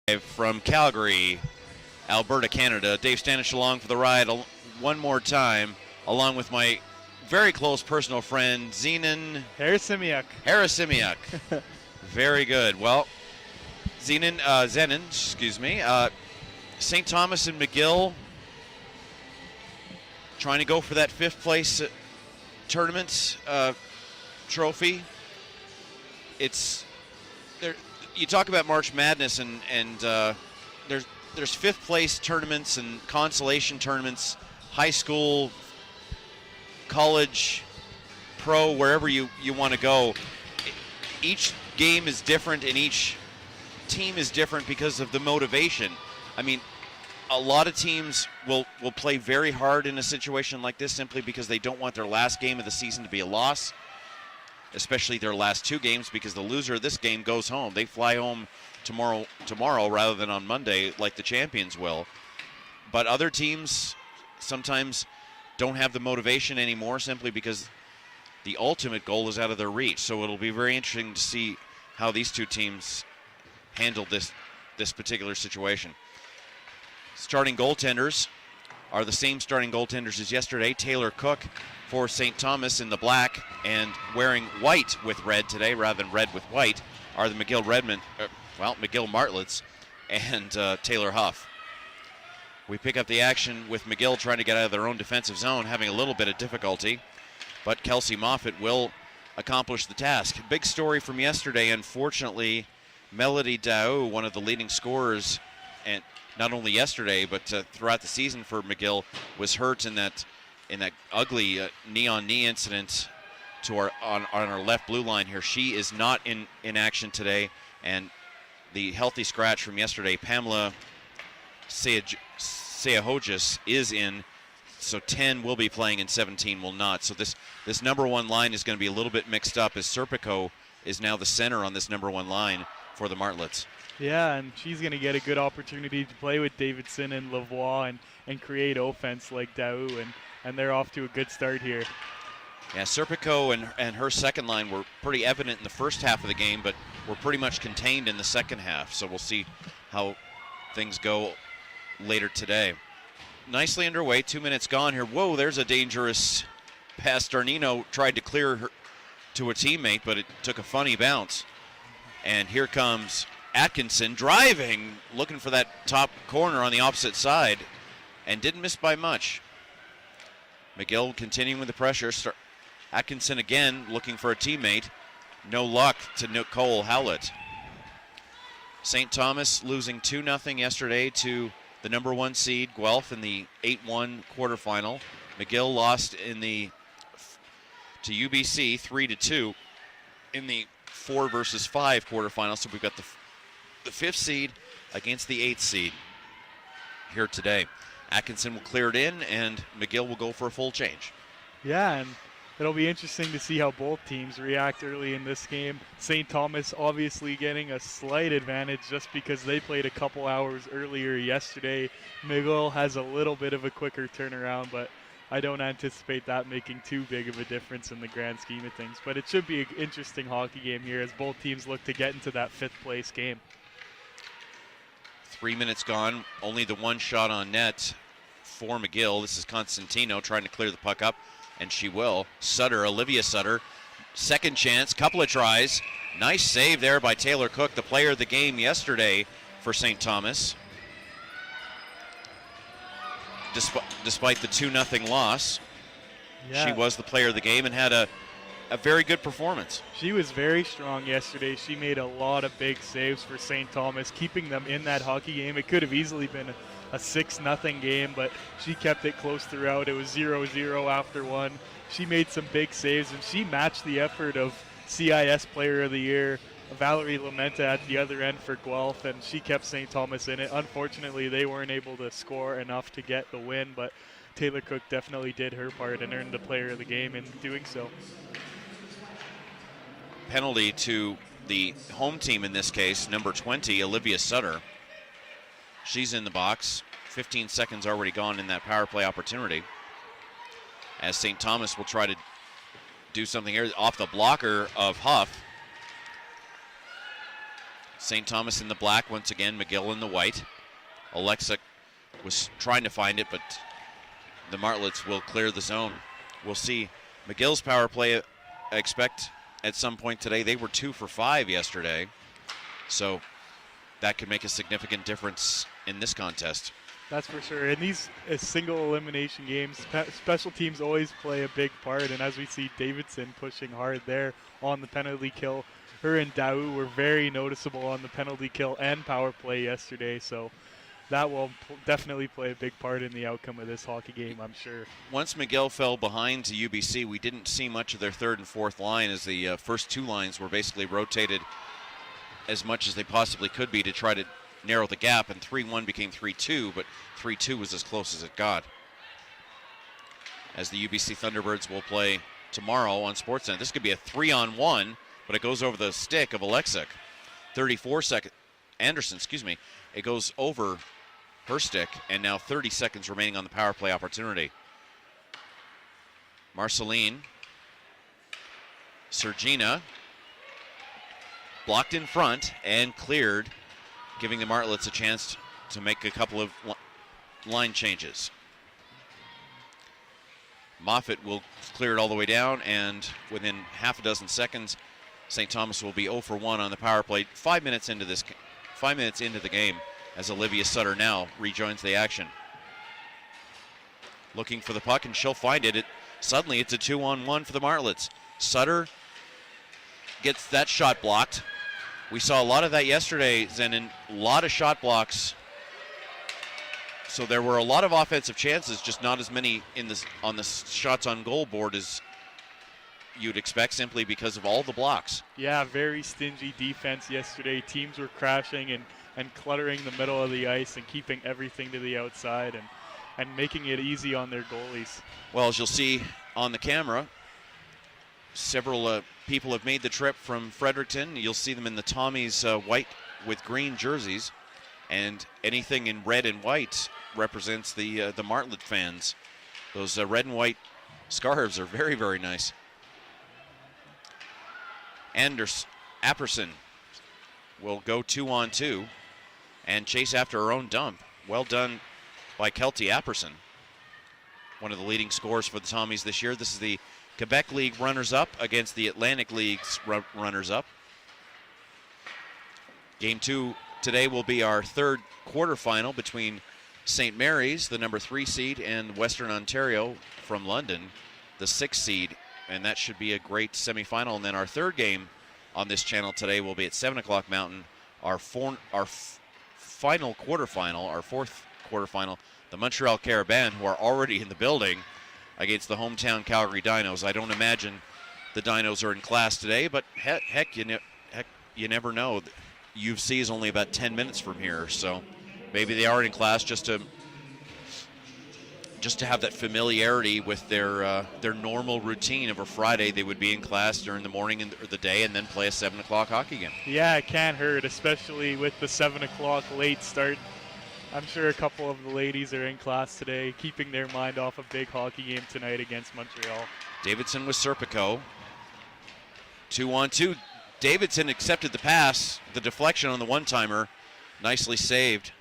From Calgary, Alberta, Canada. Dave Stanish along for the ride one more time, along with my very close personal friend, Harasimiak. Harasimiak. Very good. Well, Zenon, excuse me. St. Thomas and McGill trying to go for that fifth place tournament trophy. It's there. You talk about March Madness, and there's fifth place tournaments and consolation tournaments, high school, college, pro, wherever you want to go. Each game is different and each team is different because of the motivation. I mean, a lot of teams will play very hard in a situation like this simply because they don't want their last game of the season to be a loss, especially their last two games, because the loser of this game goes home. They fly home tomorrow rather than on Monday like the champions will. But other teams sometimes don't have the motivation anymore simply because the ultimate goal is out of their reach. So it'll be very interesting to see how these two teams handle this particular situation. Starting goaltenders are the same starting goaltenders as yesterday. Taylor Cook for St. Thomas in the black, and wearing white with red today rather than red with white are the McGill Martlets and Taylor Huff. We pick up the action with McGill trying to get out of their own defensive zone, having a little bit of difficulty, but Kelsey Moffat will accomplish the task. Big story from yesterday, unfortunately, Melody Daou, one of the leading scorers, and not only yesterday but throughout the season for McGill, was hurt in that ugly knee-on-knee incident on our left blue line here. She is not in action today, and the healthy scratch from yesterday, Pamela Seahogis, is in, so 10 will be playing and 17 will not. So this number one line is going to be a little bit mixed up, as Serpico is now the center on this number one line for the Martlets. Yeah, and she's going to get a good opportunity to play with Davidson and Lavoie and create offense like Daou, and they're off to a good start here. Yeah, Serpico and her second line were pretty evident in the first half of the game, but were pretty much contained in the second half. So we'll see how things go later today. Nicely underway, 2 minutes gone here. Whoa, there's a dangerous pass. Darnino tried to clear her to a teammate, but it took a funny bounce. And here comes Atkinson driving, looking for that top corner on the opposite side, and didn't miss by much. McGill continuing with the pressure. Atkinson again looking for a teammate. No luck to Nicole Howlett. St. Thomas losing 2-0 yesterday to the number one seed, Guelph, in the 8-1 quarterfinal. McGill lost to UBC 3-2 in the 4-5 quarterfinal. So we've got the fifth seed against the eighth seed here today. Atkinson will clear it in, and McGill will go for a full change. Yeah, and it'll be interesting to see how both teams react early in this game. St. Thomas obviously getting a slight advantage just because they played a couple hours earlier yesterday. McGill has a little bit of a quicker turnaround, but I don't anticipate that making too big of a difference in the grand scheme of things. But it should be an interesting hockey game here as both teams look to get into that fifth place game. 3 minutes gone, only the one shot on net for McGill. This is Constantino trying to clear the puck up, and she will. Olivia Sutter, second chance, couple of tries. Nice save there by Taylor Cook, the player of the game yesterday for St. Thomas. Despite the 2-0 loss, yeah, she was the player of the game and had a very good performance. She was very strong yesterday. She made a lot of big saves for St. Thomas, keeping them in that hockey game. It could have easily been a 6-0 game, but she kept it close throughout. It was 0-0 after one. She made some big saves, and she matched the effort of CIS Player of the Year, Valerie Lamenta, at the other end for Guelph, and she kept St. Thomas in it. Unfortunately, they weren't able to score enough to get the win, but Taylor Cook definitely did her part and earned the Player of the Game in doing so. Penalty to the home team in this case, number 20, Olivia Sutter. She's in the box. 15 seconds already gone in that power play opportunity, as St. Thomas will try to do something here off the blocker of Huff. St. Thomas in the black once again, McGill in the white. Alexic was trying to find it, but the Martlets will clear the zone. We'll see. McGill's power play, I expect at some point today. They were 2 for 5 yesterday, so that could make a significant difference in this contest. That's for sure. In these single elimination games, special teams always play a big part, and as we see Davidson pushing hard there on the penalty kill, her and Daou were very noticeable on the penalty kill and power play yesterday, so that will definitely play a big part in the outcome of this hockey game, I'm sure. Once McGill fell behind to UBC, we didn't see much of their third and fourth line, as the first two lines were basically rotated as much as they possibly could be to try to narrow the gap, and 3-1 became 3-2, but 3-2 was as close as it got. As the UBC Thunderbirds will play tomorrow on Sportsnet. This could be a 3-on-1, but it goes over the stick of Alexic. 34 seconds, Anderson, excuse me. It goes over her stick, and now 30 seconds remaining on the power play opportunity. Marceline, Sergina, blocked in front and cleared, giving the Martlets a chance to make a couple of line changes. Moffitt will clear it all the way down, and within half a dozen seconds, St. Thomas will be 0 for 1 on the power play. 5 minutes into the game, as Olivia Sutter now rejoins the action. Looking for the puck, and she'll find it. Suddenly, it's a 2-on-1 for the Martlets. Sutter gets that shot blocked. We saw a lot of that yesterday, Zenon. A lot of shot blocks. So there were a lot of offensive chances, just not as many on the shots on goal board as you'd expect, simply because of all the blocks. Yeah, very stingy defense yesterday. Teams were crashing and cluttering the middle of the ice and keeping everything to the outside and making it easy on their goalies. Well, as you'll see on the camera, several people have made the trip from Fredericton. You'll see them in the Tommy's white with green jerseys, and anything in red and white represents the Martlet fans. Those red and white scarves are very, very nice. Apperson will go 2-on-2 and chase after her own dump. Well done by Kelty Apperson, one of the leading scorers for the Tommies this year. This is the Quebec League runners-up against the Atlantic League's runners-up. Game 2 today will be our third quarterfinal between St. Mary's, the number 3 seed, and Western Ontario from London, the 6th seed. And that should be a great semifinal. And then our third game on this channel today will be at 7 o'clock Mountain. Our final quarterfinal, our fourth quarterfinal, the Montreal Carabin, who are already in the building, against the hometown Calgary Dinos. I don't imagine the Dinos are in class today, but heck, you never know. UFC is only about 10 minutes from here, so maybe they are in class just to have that familiarity with their normal routine of a Friday. They would be in class during the morning or the day and then play a 7 o'clock hockey game. Yeah, it can't hurt, especially with the 7 o'clock late start. I'm sure a couple of the ladies are in class today, keeping their mind off a big hockey game tonight against Montreal. Davidson with Serpico. 2-on-2. Davidson accepted the pass, the deflection on the one-timer. Nicely saved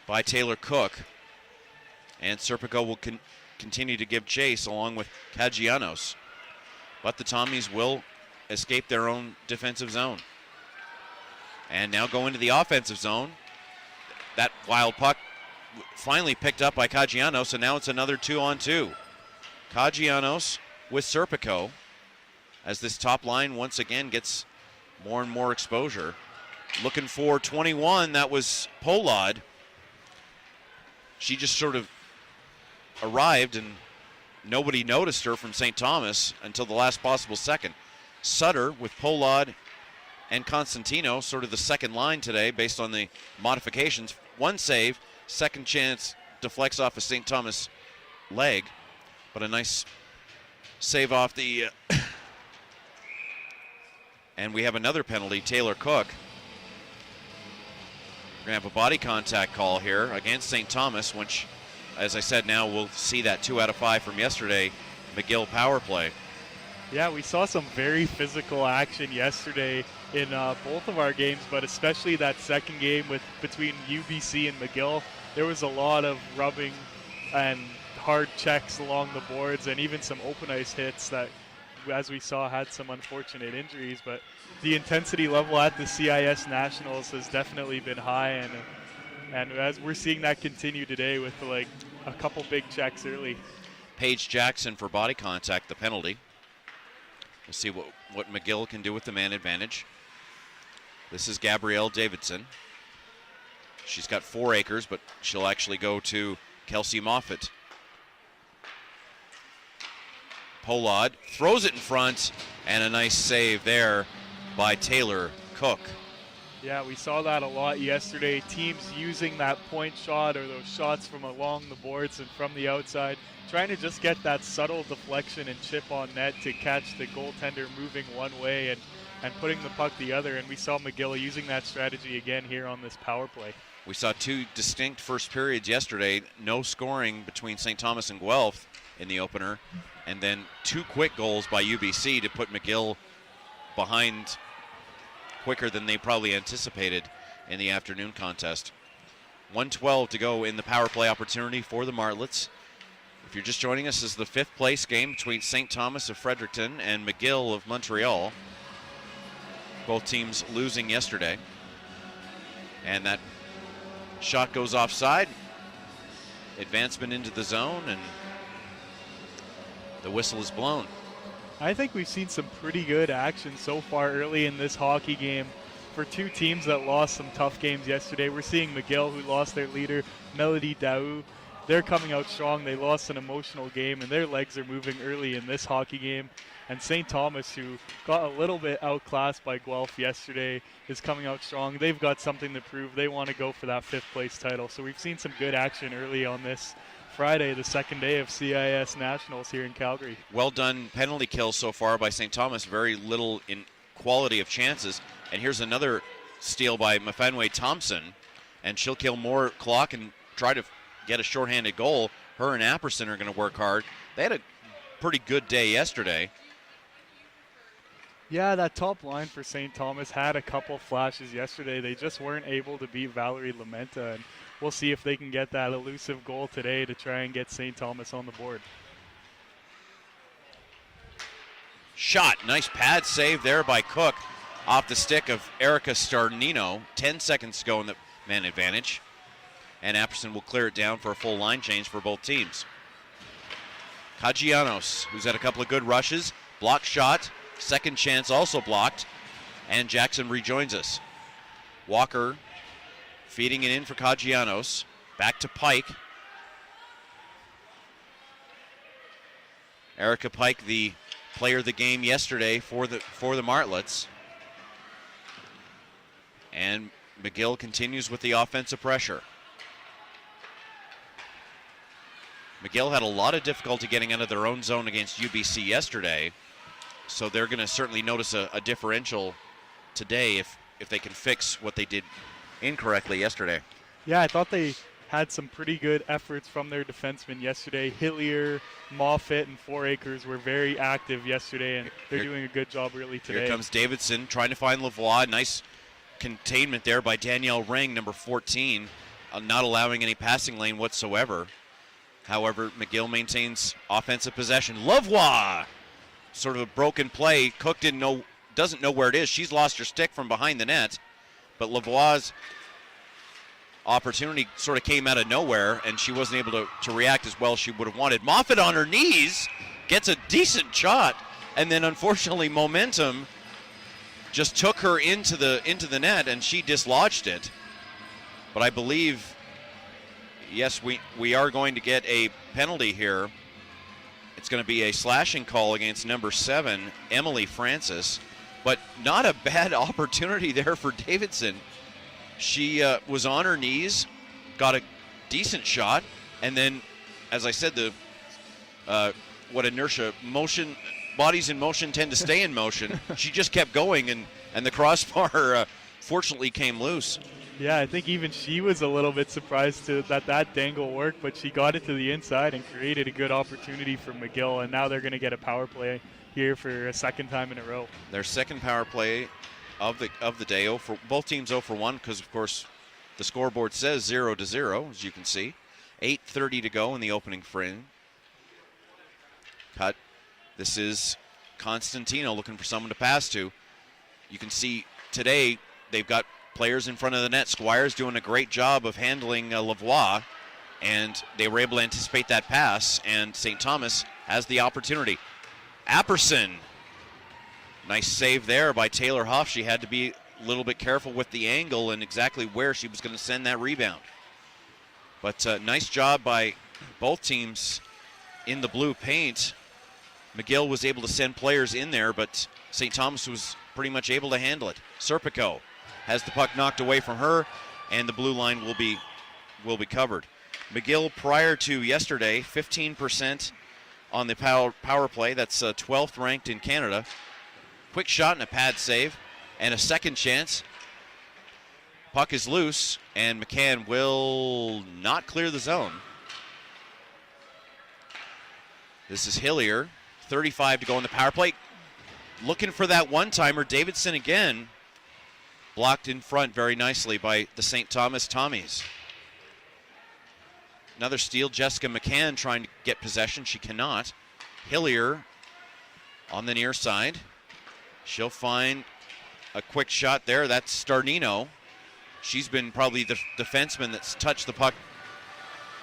by Taylor Cook. And Serpico will continue to give chase along with Kagianos. But the Tommies will escape their own defensive zone. And now go into the offensive zone. That wild puck finally picked up by Kagianos, and now it's another 2-on-2. Kagianos with Serpico as this top line once again gets more and more exposure. Looking for 21, that was Polad. She just sort of arrived and nobody noticed her from St. Thomas until the last possible second. Sutter with Polad and Constantino, sort of the second line today based on the modifications. One save, second chance, deflects off a St. Thomas leg, but a nice save off the and we have another penalty, Taylor Cook. We're going to have a body contact call here against St. Thomas, which, as I said, now we'll see that 2 out of 5 from yesterday, McGill power play. Yeah, we saw some very physical action yesterday in both of our games, but especially that second game between UBC and McGill. There was a lot of rubbing and hard checks along the boards, and even some open ice hits that, as we saw, had some unfortunate injuries. But the intensity level at the CIS Nationals has definitely been high, and as we're seeing that continue today with like a couple big checks early. Paige Jackson for body contact, the penalty. We'll see what McGill can do with the man advantage. This is Gabrielle Davidson. She's got 4 acres, but she'll actually go to Kelsey Moffitt. Pollard throws it in front, and a nice save there by Taylor Cook. Yeah, we saw that a lot yesterday. Teams using that point shot or those shots from along the boards and from the outside, trying to just get that subtle deflection and chip on net to catch the goaltender moving one way and putting the puck the other. And we saw McGill using that strategy again here on this power play. We saw 2 distinct first periods yesterday. No scoring between St. Thomas and Guelph in the opener. And then 2 quick goals by UBC to put McGill behind quicker than they probably anticipated in the afternoon contest. 1:12 to go in the power play opportunity for the Martlets. If you're just joining us, this is the 5th place game between St. Thomas of Fredericton and McGill of Montreal. Both teams losing yesterday. And that shot goes offside. Advancement into the zone, and the whistle is blown. I think we've seen some pretty good action so far early in this hockey game for 2 teams that lost some tough games yesterday. We're seeing McGill, who lost their leader, Melody Daou. They're coming out strong. They lost an emotional game, and their legs are moving early in this hockey game. And St. Thomas, who got a little bit outclassed by Guelph yesterday, is coming out strong. They've got something to prove. They want to go for that 5th place title. So we've seen some good action early on this Friday, the second day of CIS Nationals here in Calgary. Well done penalty kills so far by St. Thomas. Very little in quality of chances. And here's another steal by Mafenwe Thompson. And she'll kill more clock and try to get a shorthanded goal. Her and Apperson are going to work hard. They had a pretty good day yesterday. Yeah, that top line for St. Thomas had a couple flashes yesterday. They just weren't able to beat Valerie Lamenta, and we'll see if they can get that elusive goal today to try and get St. Thomas on the board. Shot, nice pad save there by Cook off the stick of Erica Starnino. 10 seconds to go in the man advantage. And Apperson will clear it down for a full line change for both teams. Kajianos, who's had a couple of good rushes, blocked shot, second chance also blocked, and Jackson rejoins us. Walker feeding it in for Kajianos, back to Pike. Erica Pike, the player of the game yesterday for the Martlets. And McGill continues with the offensive pressure. McGill had a lot of difficulty getting out of their own zone against UBC yesterday, so they're going to certainly notice a differential today if they can fix what they did incorrectly yesterday. Yeah, I thought they had some pretty good efforts from their defensemen yesterday. Hillier, Moffitt, and 4 Acres were very active yesterday, and they're doing a good job really today. Here comes Davidson trying to find Lavoie. Nice containment there by Danielle Ring, number 14, not allowing any passing lane whatsoever. However, McGill maintains offensive possession. Lavoie! Sort of a broken play. Cook doesn't know where it is. She's lost her stick from behind the net. But Lavoie's opportunity sort of came out of nowhere, and she wasn't able to react as well as she would have wanted. Moffitt on her knees gets a decent shot, and then unfortunately momentum just took her into the net, and she dislodged it. But I believe, yes, we are going to get a penalty here. It's going to be a slashing call against number 7, Emily Francis. But not a bad opportunity there for Davidson. She was on her knees, got a decent shot, and then, as I said, what inertia, motion, bodies in motion tend to stay in motion. She just kept going, and the crossbar fortunately came loose. Yeah, I think even she was a little bit surprised that dangle worked, but she got it to the inside and created a good opportunity for McGill, and now they're going to get a power play here for a second time in a row. Their second power play of the day. For both teams 0 for 1 because, of course, the scoreboard says 0-0, as you can see. 8:30 to go in the opening frame. Cut. This is Constantino looking for someone to pass to. You can see today they've got players in front of the net. Squires doing a great job of handling Lavoie, and they were able to anticipate that pass, and St. Thomas has the opportunity. Apperson. Nice save there by Taylor Huff. She had to be a little bit careful with the angle and exactly where she was going to send that rebound. But nice job by both teams in the blue paint. McGill was able to send players in there, but St. Thomas was pretty much able to handle it. Serpico has the puck knocked away from her, and the blue line will be covered. McGill, prior to yesterday, 15% on the power play. That's 12th ranked in Canada. Quick shot and a pad save, and a second chance. Puck is loose, and McCann will not clear the zone. This is Hillier, 35 to go on the power play. Looking for that one-timer. Davidson again blocked in front very nicely by the St. Thomas Tommies. Another steal. Jessica McCann trying to get possession. She cannot. Hillier on the near side. She'll find a quick shot there. That's Starnino. She's been probably the defenseman that's touched the puck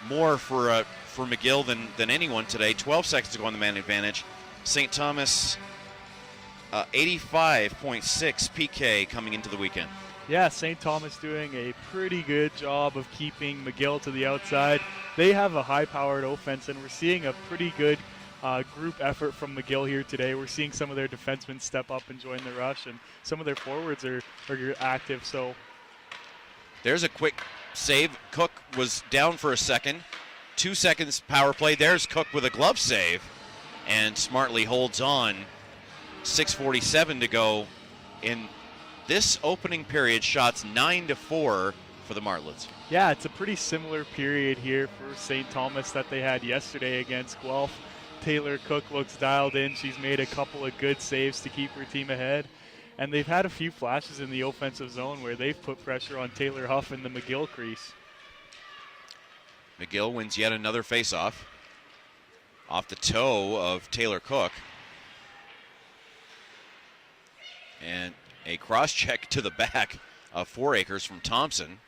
more for McGill than anyone today. 12 seconds to go on the man advantage. St. Thomas 85.6 PK coming into the weekend. Yeah, St. Thomas doing a pretty good job of keeping McGill to the outside. They have a high-powered offense, and we're seeing a pretty good group effort from McGill here today. We're seeing some of their defensemen step up and join the rush, and some of their forwards are active. So there's a quick save. Cook was down for a second. 2 seconds power play. There's Cook with a glove save, and smartly holds on. 6:47 to go in this opening period. Shots 9-4 for the Martlets. Yeah, it's a pretty similar period here for St. Thomas that they had yesterday against Guelph. Taylor Cook looks dialed in. She's made a couple of good saves to keep her team ahead. And they've had a few flashes in the offensive zone where they've put pressure on Taylor Huff in the McGill crease. McGill wins yet another faceoff off the toe of Taylor Cook. And a cross-check to the back of 4 acres from Thompson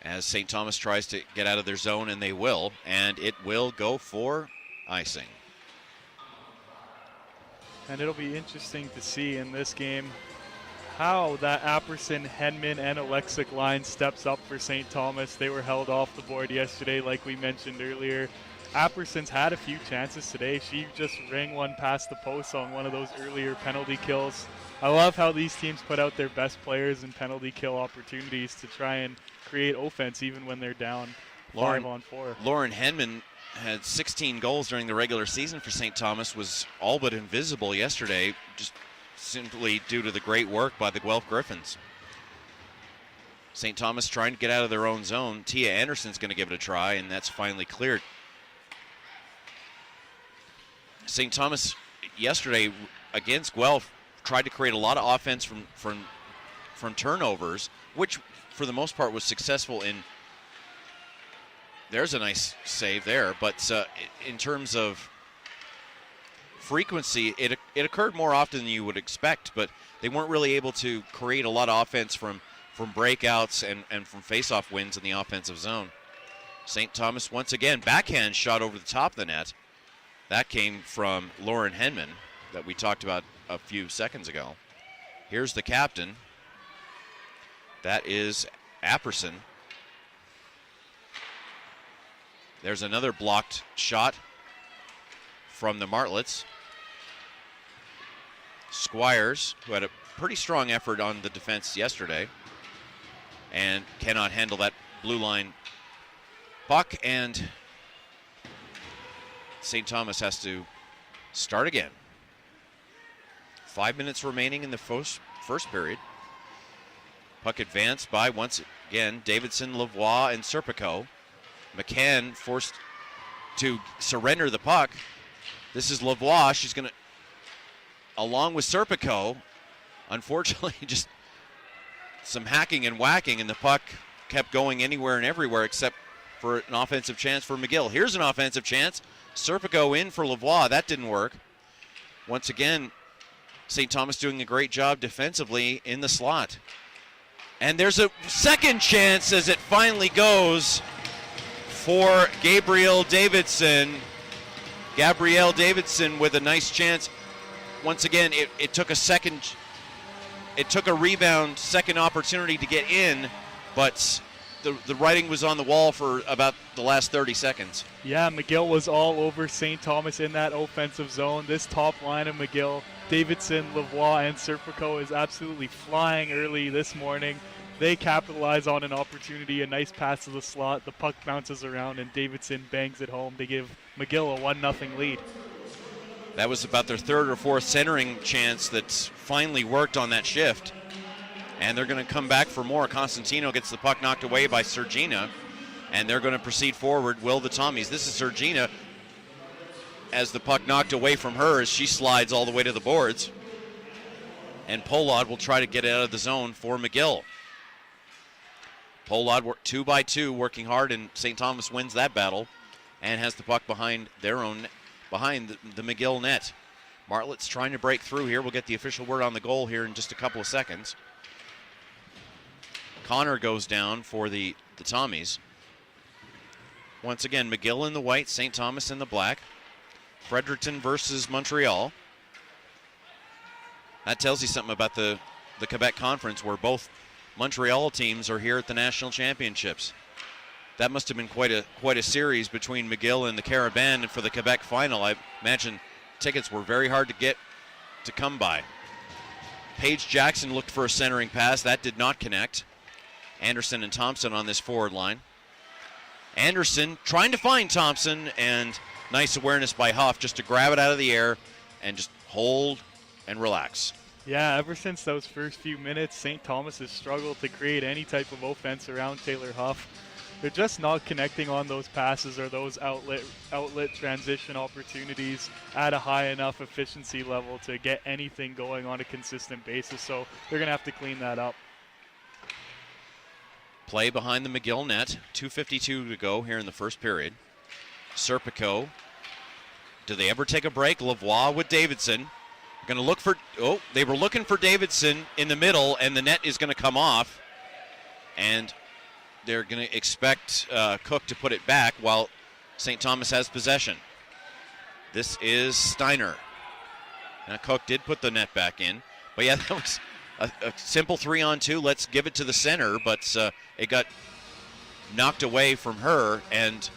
as St. Thomas tries to get out of their zone, and they will, and it will go for icing. And it'll be interesting to see in this game how that Apperson, Henman, and Alexic line steps up for St. Thomas. They were held off the board yesterday, like we mentioned earlier. Apperson's had a few chances today. She just rang one past the post on one of those earlier penalty kills. I love how these teams put out their best players in penalty kill opportunities to try and create offense even when they're down 5-on-4. Lauren Henman had 16 goals during the regular season for St. Thomas, was all but invisible yesterday, just simply due to the great work by the Guelph Griffins. St. Thomas trying to get out of their own zone. Tia Anderson's going to give it a try, and that's finally cleared. St. Thomas yesterday against Guelph tried to create a lot of offense from turnovers, which for the most part was successful in. There's a nice save there, but in terms of frequency, it occurred more often than you would expect, but they weren't really able to create a lot of offense from breakouts and from face-off wins in the offensive zone. St. Thomas once again, backhand shot over the top of the net. That came from Lauren Henman that we talked about a few seconds ago. Here's the captain. That is Apperson. There's another blocked shot from the Martlets. Squires, who had a pretty strong effort on the defense yesterday and cannot handle that blue line puck, and St. Thomas has to start again. 5 minutes remaining in the first period. Puck advanced by, once again, Davidson, Lavoie, and Serpico. McCann forced to surrender the puck. This is Lavoie. She's going to, along with Serpico, unfortunately, just some hacking and whacking, and the puck kept going anywhere and everywhere except for an offensive chance for McGill. Here's an offensive chance. Serpico in for Lavoie. That didn't work. Once again, St. Thomas doing a great job defensively in the slot. And there's a second chance as it finally goes for Gabrielle Davidson. Gabrielle Davidson with a nice chance. Once again, it took a rebound, second opportunity to get in, but the writing was on the wall for about the last 30 seconds. Yeah, McGill was all over St. Thomas in that offensive zone. This top line of McGill, Davidson, Lavoie, and Serpico is absolutely flying early this morning. They capitalize on an opportunity, a nice pass to the slot. The puck bounces around, and Davidson bangs it home to give McGill a 1-0 lead. That was about their third or fourth centering chance that's finally worked on that shift. And they're going to come back for more. Constantino gets the puck knocked away by Sergina, and they're going to proceed forward. Will the Tommies. This is Sergina as the puck knocked away from her as she slides all the way to the boards. And Pollard will try to get it out of the zone for McGill. Pollard 2-by-2 working hard, and St. Thomas wins that battle and has the puck behind the McGill net. Martlett's trying to break through here. We'll get the official word on the goal here in just a couple of seconds. Connor goes down for the Tommies. Once again, McGill in the white, St. Thomas in the black. Fredericton versus Montreal. That tells you something about the Quebec Conference, where both Montreal teams are here at the national championships. That must have been quite a series between McGill and the Carabin for the Quebec final. I imagine tickets were very hard to come by. Paige Jackson looked for a centering pass. That did not connect. Anderson and Thompson on this forward line. Anderson trying to find Thompson, and nice awareness by Huff just to grab it out of the air and just hold and relax. Yeah, ever since those first few minutes, St. Thomas has struggled to create any type of offense around Taylor Huff. They're just not connecting on those passes or those outlet transition opportunities at a high enough efficiency level to get anything going on a consistent basis. So they're going to have to clean that up. Play behind the McGill net. 2:52 to go here in the first period. Serpico. Do they ever take a break? Lavoie with Davidson. Going to look for, they were looking for Davidson in the middle, and the net is going to come off. And they're going to expect Cook to put it back while St. Thomas has possession. This is Steiner. Now Cook did put the net back in. But yeah, that was a simple 3-on-2. Let's give it to the center, but it got knocked away from her, and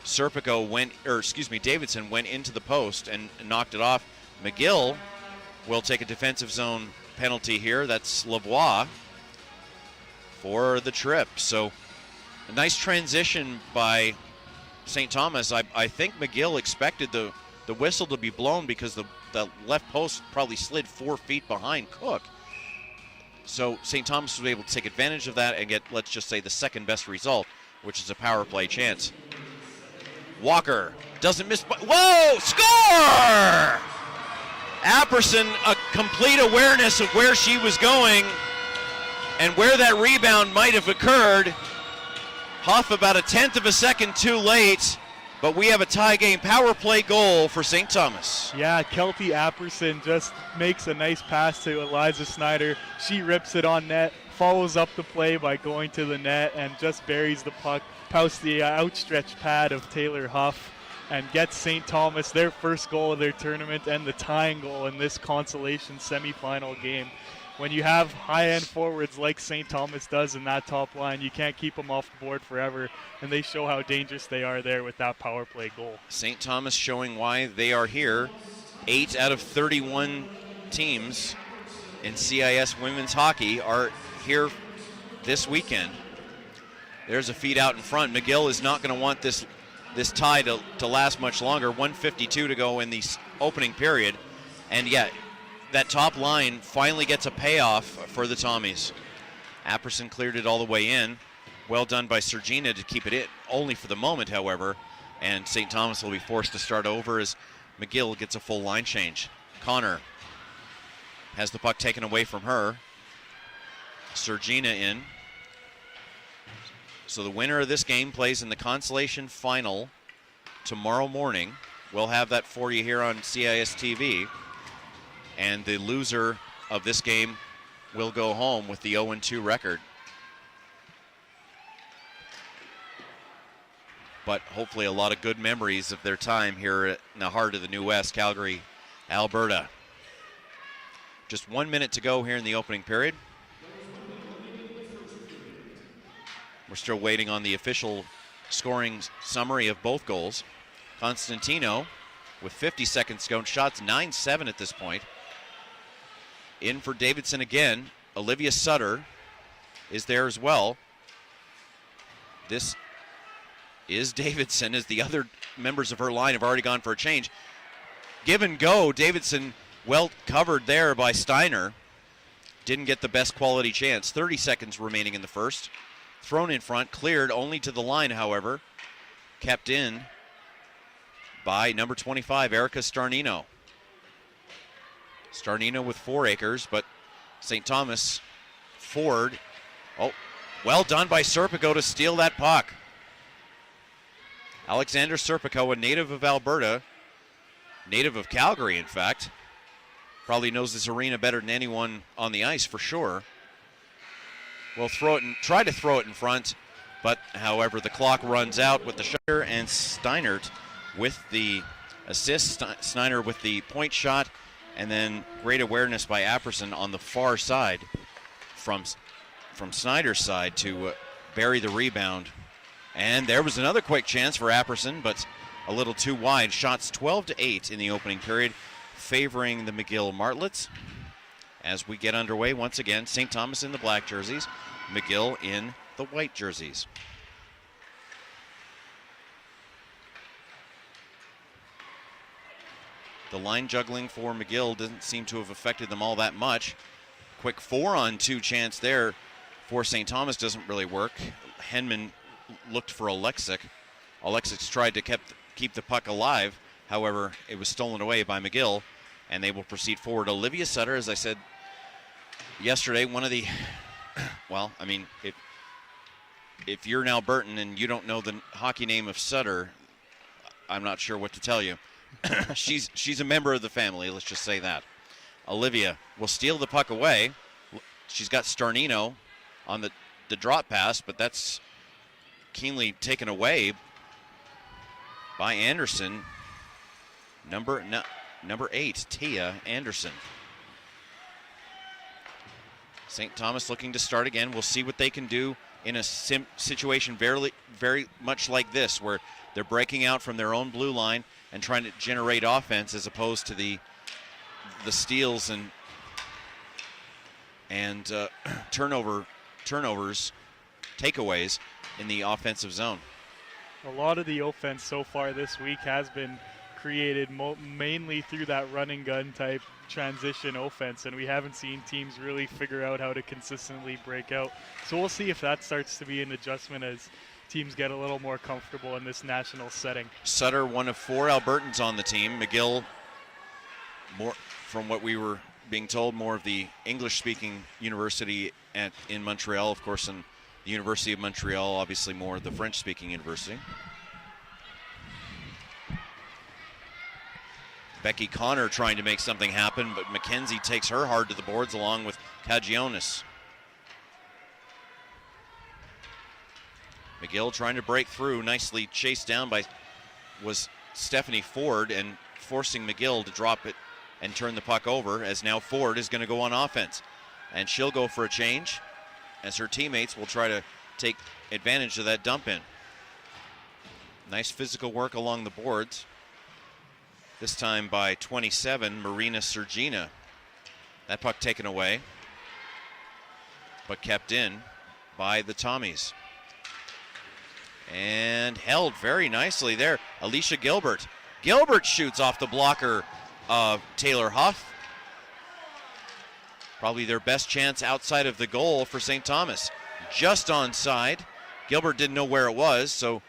Davidson went into the post and knocked it off. McGill will take a defensive zone penalty here. That's Lavoie for the trip. So a nice transition by St. Thomas. I think McGill expected the whistle to be blown because the left post probably slid 4 feet behind Cook. So St. Thomas was able to take advantage of that and get, let's just say, the second best result, which is a power play chance. Walker doesn't miss. Whoa! Score! Apperson, a complete awareness of where she was going and where that rebound might have occurred. Huff about 1/10 of a second too late, but we have a tie game power play goal for St. Thomas. Yeah, Kelty Apperson just makes a nice pass to Eliza Snyder. She rips it on net, follows up the play by going to the net and just buries the puck past the outstretched pad of Taylor Huff, and gets St. Thomas their first goal of their tournament and the tying goal in this consolation semifinal game. When you have high-end forwards like St. Thomas does in that top line, you can't keep them off the board forever, and they show how dangerous they are there with that power play goal. St. Thomas showing why they are here. 8 out of 31 teams in CIS women's hockey are here this weekend. There's a feed out in front. McGill is not going to want this tie to last much longer. 1:52 to go in the opening period. And yeah, that top line finally gets a payoff for the Tommies. Apperson cleared it all the way in. Well done by Sergina to keep it in, only for the moment, however. And St. Thomas will be forced to start over as McGill gets a full line change. Connor has the puck taken away from her. Sergina in. So the winner of this game plays in the consolation final tomorrow morning. We'll have that for you here on CIS TV. And the loser of this game will go home with the 0-2 record. But hopefully a lot of good memories of their time here in the heart of the New West, Calgary, Alberta. Just 1 minute to go here in the opening period. We're still waiting on the official scoring summary of both goals. Constantino with 50 seconds to go. Shots 9-7 at this point. In for Davidson again. Olivia Sutter is there as well. This is Davidson, as the other members of her line have already gone for a change. Give and go. Davidson well covered there by Steiner. Didn't get the best quality chance. 30 seconds remaining in the first. Thrown in front, cleared only to the line, however. Kept in by number 25, Erica Starnino. Starnino with 4 acres, but St. Thomas forward. Oh, well done by Serpico to steal that puck. Alexander Serpico, a native of Alberta, native of Calgary, in fact. Probably knows this arena better than anyone on the ice, for sure. Will throw it and try to throw it in front, but however, the clock runs out with the shutter, and Steinert with the assist. Steiner with the point shot, and then great awareness by Apperson on the far side from Snyder's side to bury the rebound. And there was another quick chance for Apperson, but a little too wide. Shots 12-8 in the opening period, favoring the McGill Martlets. As we get underway once again, St. Thomas in the black jerseys, McGill in the white jerseys. The line juggling for McGill doesn't seem to have affected them all that much. Quick 4-on-2 chance there for St. Thomas doesn't really work. Henman looked for Alexic. Alexic tried to keep the puck alive. However, it was stolen away by McGill, and they will proceed forward. Olivia Sutter, as I said yesterday, one of the, well, I mean, if you're an Albertan and you don't know the hockey name of Sutter, I'm not sure what to tell you. She's a member of the family, let's just say that. Olivia will steal the puck away. She's got Starnino on the drop pass, but that's keenly taken away by Anderson. Number 8, Tia Anderson. St. Thomas looking to start again. We'll see what they can do in a situation very much like this, where they're breaking out from their own blue line and trying to generate offense, as opposed to the steals and turnovers, takeaways in the offensive zone. A lot of the offense so far this week has been created mainly through that run and gun type transition offense, and we haven't seen teams really figure out how to consistently break out. So we'll see if that starts to be an adjustment as teams get a little more comfortable in this national setting. Sutter, one of 4 Albertans on the team. McGill, more from what we were being told, more of the English-speaking university in Montreal, of course, and the University of Montreal, obviously more of the French-speaking university. Becky Connor trying to make something happen, but McKenzie takes her hard to the boards along with Kagionis. McGill trying to break through, nicely chased down by was Stephanie Ford, and forcing McGill to drop it and turn the puck over, as now Ford is going to go on offense. And she'll go for a change, as her teammates will try to take advantage of that dump in. Nice physical work along the boards. This time by 27, Marina Sergina. That puck taken away, but kept in by the Tommies. And held very nicely there. Alicia Gilbert. Gilbert shoots off the blocker of Taylor Huff. Probably their best chance outside of the goal for St. Thomas. Just onside. Gilbert didn't know where it was, so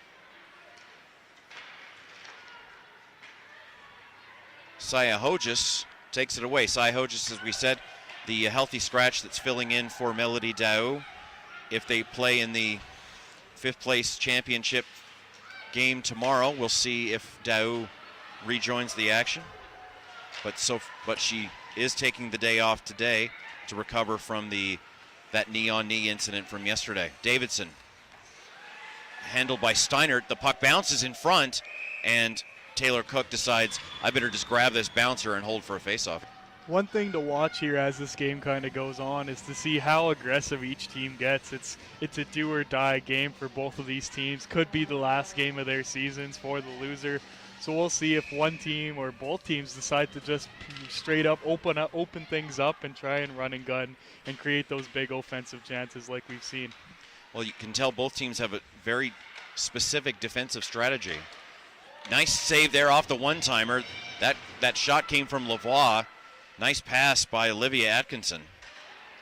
Saya Hojas takes it away. Saya Hojas, as we said, the healthy scratch that's filling in for Melody Dao. If they play in the 5th place championship game tomorrow, we'll see if Dao rejoins the action. But she is taking the day off today to recover from that knee-on-knee incident from yesterday. Davidson, handled by Steinert. The puck bounces in front, and Taylor Cook decides, I better just grab this bouncer and hold for a faceoff. One thing to watch here as this game kind of goes on is to see how aggressive each team gets. It's a do or die game for both of these teams. Could be the last game of their seasons for the loser. So we'll see if one team or both teams decide to just straight up open things up and try and run and gun and create those big offensive chances like we've seen. Well, you can tell both teams have a very specific defensive strategy. Nice save there off the one-timer. That shot came from Lavoie. Nice pass by Olivia Atkinson,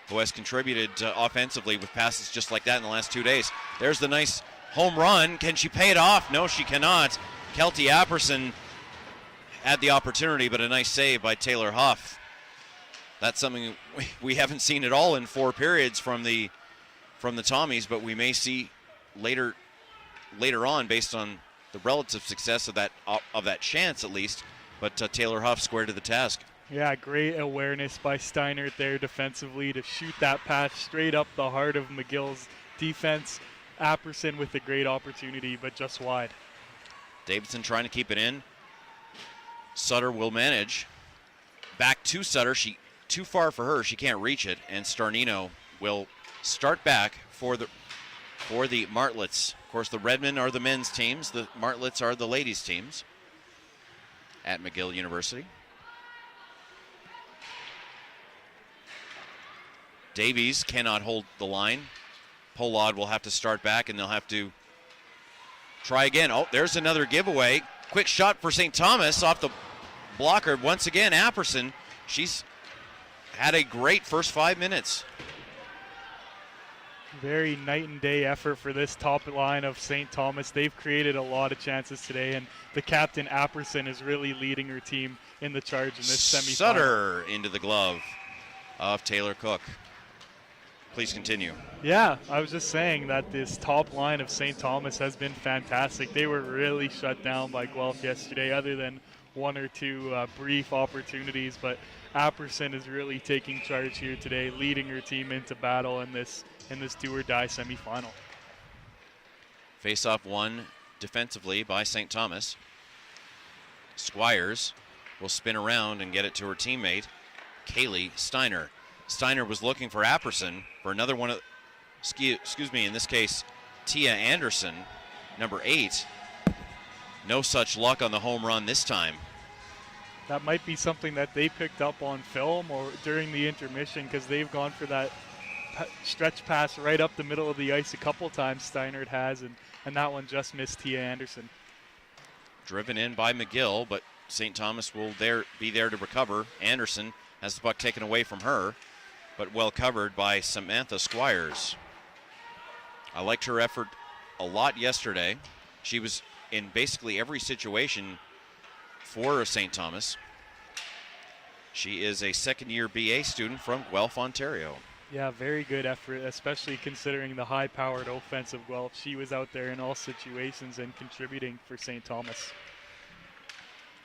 who has contributed offensively with passes just like that in the last 2 days. There's the nice home run. Can she pay it off? No, she cannot. Kelty Apperson had the opportunity, but a nice save by Taylor Huff. That's something we haven't seen at all in 4 periods from the Tommies, but we may see later on based on the relative success of that chance at least. But Taylor Huff squared to the task. Yeah, great awareness by Steinert there defensively to shoot that pass straight up the heart of McGill's defense. Apperson with a great opportunity, but just wide. Davidson trying to keep it in. Sutter will manage. Back to Sutter. She too far for her. She can't reach it. And Starnino will start back for the Martlets. Of course, the Redmen are the men's teams. The Martlets are the ladies' teams at McGill University. Davies cannot hold the line. Pollard will have to start back, and they'll have to try again. Oh, there's another giveaway. Quick shot for St. Thomas off the blocker. Once again, Apperson. She's had a great first 5 minutes. Very night and day effort for this top line of St. Thomas. They've created a lot of chances today, and the captain, Apperson, is really leading her team in the charge in this semifinal. Sutter into the glove of Taylor Cook. Please continue. Yeah, I was just saying that this top line of St. Thomas has been fantastic. They were really shut down by Guelph yesterday, other than 1 or 2 brief opportunities. But Apperson is really taking charge here today, leading her team into battle in this do-or-die semifinal. Face-off won defensively by St. Thomas. Squires will spin around and get it to her teammate, Kaylee Steiner. Steiner was looking for Apperson for another one of, excuse me, in this case, Tia Anderson, number 8. No such luck on the home run this time. That might be something that they picked up on film or during the intermission, because they've gone for that stretch pass right up the middle of the ice a couple times, Steinert has, and that one just missed Tia Anderson. Driven in by McGill, but St. Thomas will be there to recover. Anderson has the puck taken away from her, but well covered by Samantha Squires. I liked her effort a lot yesterday. She was in basically every situation for St. Thomas. She is a second-year BA student from Guelph, Ontario. Yeah, very good effort, especially considering the high-powered offensive Guelph. She was out there in all situations and contributing for St. Thomas.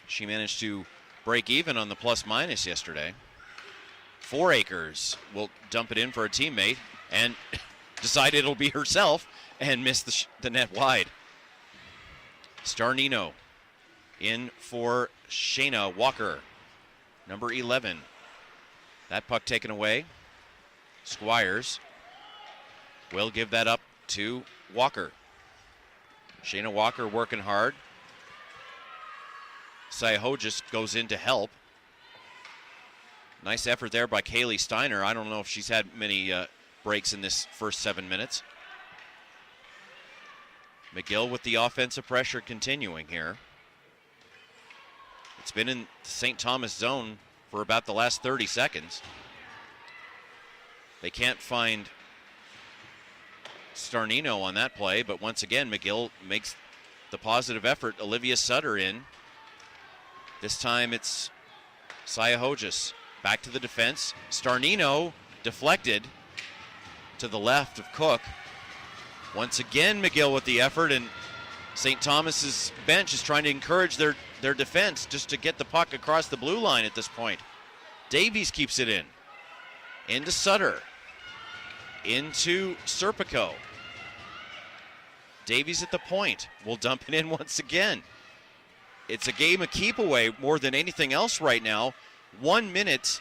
She managed to break even on the plus-minus yesterday. Fouracres will dump it in for a teammate and decide it'll be herself and miss the net wide. Starnino in for Shayna Walker, number 11. That puck taken away. Squires will give that up to Walker. Shayna Walker working hard. Sayaho just goes in to help. Nice effort there by Kaylee Steiner. I don't know if she's had many breaks in this first 7 minutes. McGill with the offensive pressure continuing here. It's been in St. Thomas zone for about the last 30 seconds. They can't find Starnino on that play, but once again, McGill makes the positive effort. Olivia Sutter in. This time it's Sayahojas back to the defense. Starnino deflected to the left of Cook. Once again, McGill with the effort, and St. Thomas's bench is trying to encourage their defense just to get the puck across the blue line at this point. Davies keeps it in. Into Sutter. Into Serpico. Davies at the point. Will dump it in once again. It's a game of keep away more than anything else right now. 1 minute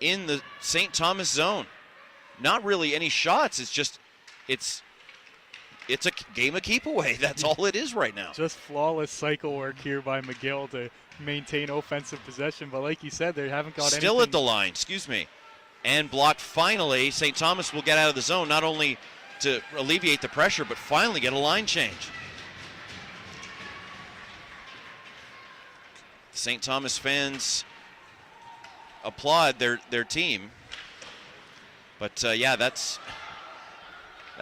in the St. Thomas zone. Not really any shots. It's a game of keep away. That's all it is right now. Just flawless cycle work here by McGill to maintain offensive possession. But like you said, they haven't got anything. Still at the line, and blocked finally. St. Thomas will get out of the zone, not only to alleviate the pressure, but finally get a line change. St. Thomas fans applaud their team. But yeah, that's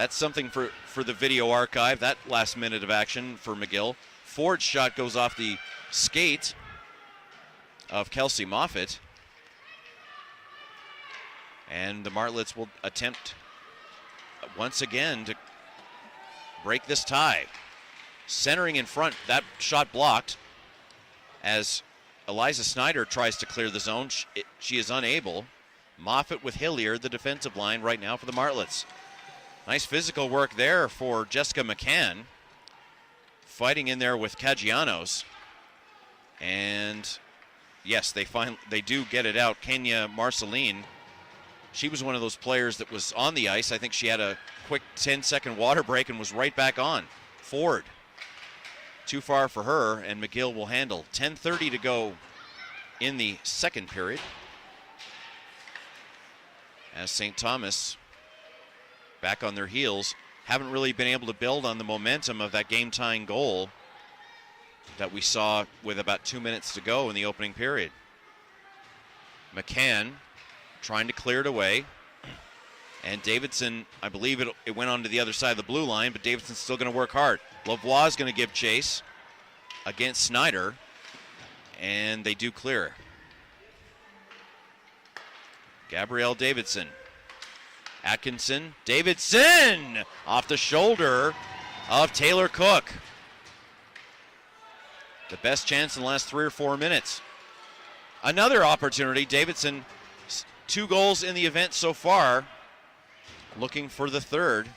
something for the video archive, that last minute of action for McGill. Ford's shot goes off the skate of Kelsey Moffitt. And the Martlets will attempt once again to break this tie. Centering in front, that shot blocked as Eliza Snyder tries to clear the zone. She is unable. Moffitt with Hilliard, the defensive line right now for the Martlets. Nice physical work there for Jessica McCann. Fighting in there with Caggianos. And yes, they do get it out. Kenya Marceline. She was one of those players that was on the ice. I think she had a quick 10-second water break and was right back on. Ford. Too far for her, and McGill will handle. 10:30 to go in the second period. As St. Thomas, back on their heels, haven't really been able to build on the momentum of that game-tying goal that we saw with about 2 minutes to go in the opening period. McCann trying to clear it away. And Davidson, I believe it went on to the other side of the blue line, but Davidson's still going to work hard. Lavoie is going to give chase against Snyder, and they do clear. Gabrielle Davidson. Atkinson. Davidson! Off the shoulder of Taylor Cook. The best chance in the last 3 or 4 minutes. Another opportunity. Davidson, 2 goals in the event so far. Looking for the third.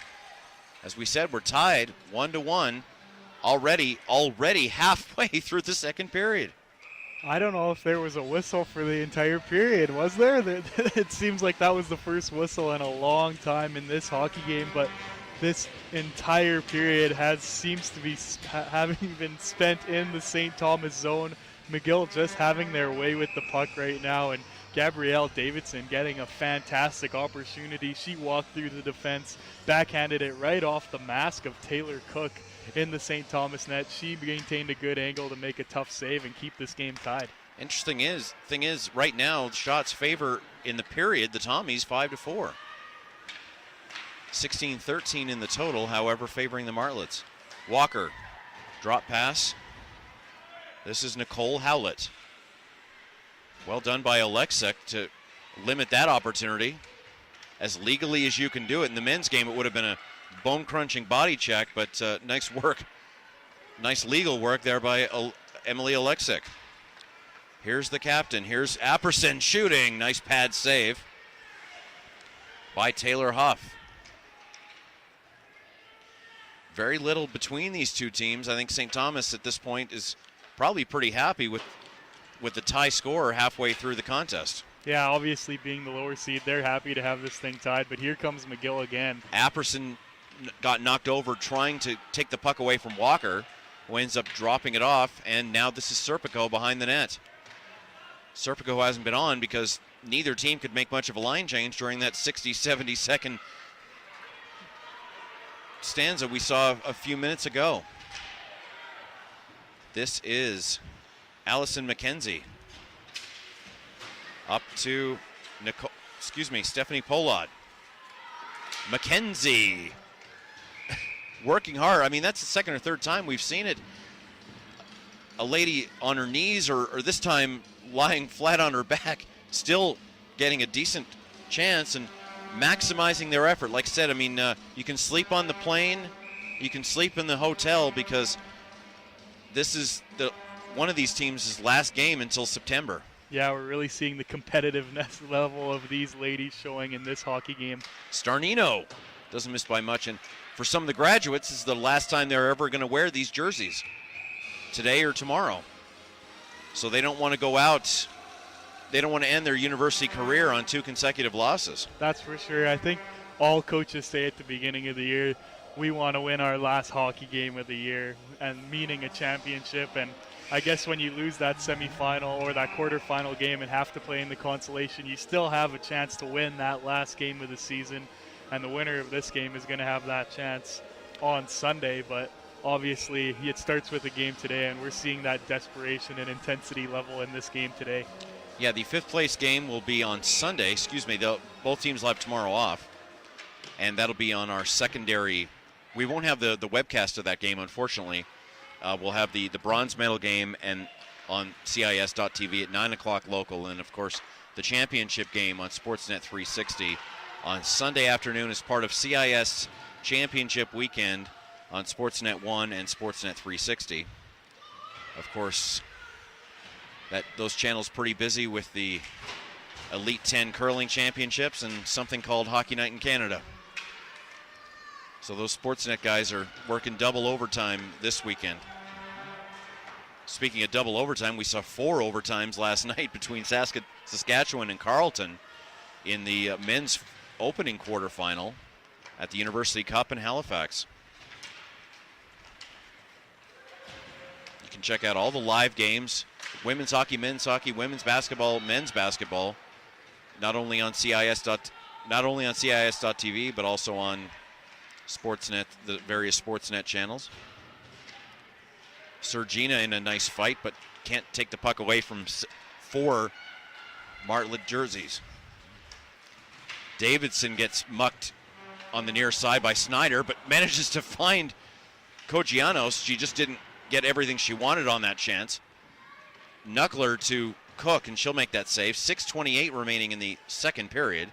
As we said, we're tied 1-1 already halfway through the second period. I don't know if there was a whistle for the entire period. Was there? It seems like that was the first whistle in a long time in this hockey game, but this entire period seems to be having been spent in the St. Thomas zone. McGill just having their way with the puck right now, and Gabrielle Davidson getting a fantastic opportunity. She walked through the defense, backhanded it right off the mask of Taylor Cook in the St. Thomas net. She maintained a good angle to make a tough save and keep this game tied. Thing is, right now, shots favor in the period the Tommies 5-4. 16-13 in the total, however, favoring the Martlets. Walker, drop pass. This is Nicole Howlett. Well done by Alexic to limit that opportunity as legally as you can do it. In the men's game, it would have been a bone-crunching body check, but nice work. Nice legal work there by Emily Alexic. Here's the captain. Here's Apperson shooting. Nice pad save by Taylor Huff. Very little between these two teams. I think St. Thomas at this point is probably pretty happy with the tie score halfway through the contest. Yeah, obviously being the lower seed, they're happy to have this thing tied, but here comes McGill again. Apperson got knocked over trying to take the puck away from Walker, who ends up dropping it off, and now this is Serpico behind the net. Serpico hasn't been on because neither team could make much of a line change during that 60, 70-second stanza we saw a few minutes ago. This is Allison McKenzie. Up to Stephanie Pollard. McKenzie working hard. I mean, that's the second or third time we've seen it. A lady on her knees, or this time lying flat on her back, still getting a decent chance and maximizing their effort. Like I said, I mean, you can sleep on the plane, you can sleep in the hotel, because this is one of these teams' last game until September. Yeah, we're really seeing the competitiveness level of these ladies showing in this hockey game. Starnino doesn't miss by much, and for some of the graduates, this is the last time they're ever going to wear these jerseys, today or tomorrow. So they don't want to go out, they don't want to end their university career on 2 consecutive losses. That's for sure. I think all coaches say at the beginning of the year, we want to win our last hockey game of the year, and meaning a championship. And I guess when you lose that semifinal or that quarterfinal game and have to play in the consolation, you still have a chance to win that last game of the season. And the winner of this game is going to have that chance on Sunday. But obviously, it starts with the game today, and we're seeing that desperation and intensity level in this game today. Yeah, the 5th place game will be on Sunday. Both teams will have tomorrow off, and that'll be on our secondary. We won't have the webcast of that game, unfortunately. We'll have the bronze medal game and on CIS.TV at 9 o'clock local, and of course the championship game on Sportsnet 360 on Sunday afternoon as part of CIS Championship Weekend on Sportsnet 1 and Sportsnet 360. Of course, those channels pretty busy with the Elite 10 curling championships and something called Hockey Night in Canada. So those Sportsnet guys are working double overtime this weekend. Speaking of double overtime, we saw 4 overtimes last night between Saskatchewan and Carleton in the men's opening quarterfinal at the University Cup in Halifax. You can check out all the live games, women's hockey, men's hockey, women's basketball, men's basketball, not only on CIS.TV, but also on Sportsnet, the various Sportsnet channels. Sergina in a nice fight, but can't take the puck away from 4 Martlet jerseys. Davidson gets mucked on the near side by Snyder, but manages to find Kogianos. She just didn't get everything she wanted on that chance. Knuckler to Cook, and she'll make that save. 6:28 remaining in the second period.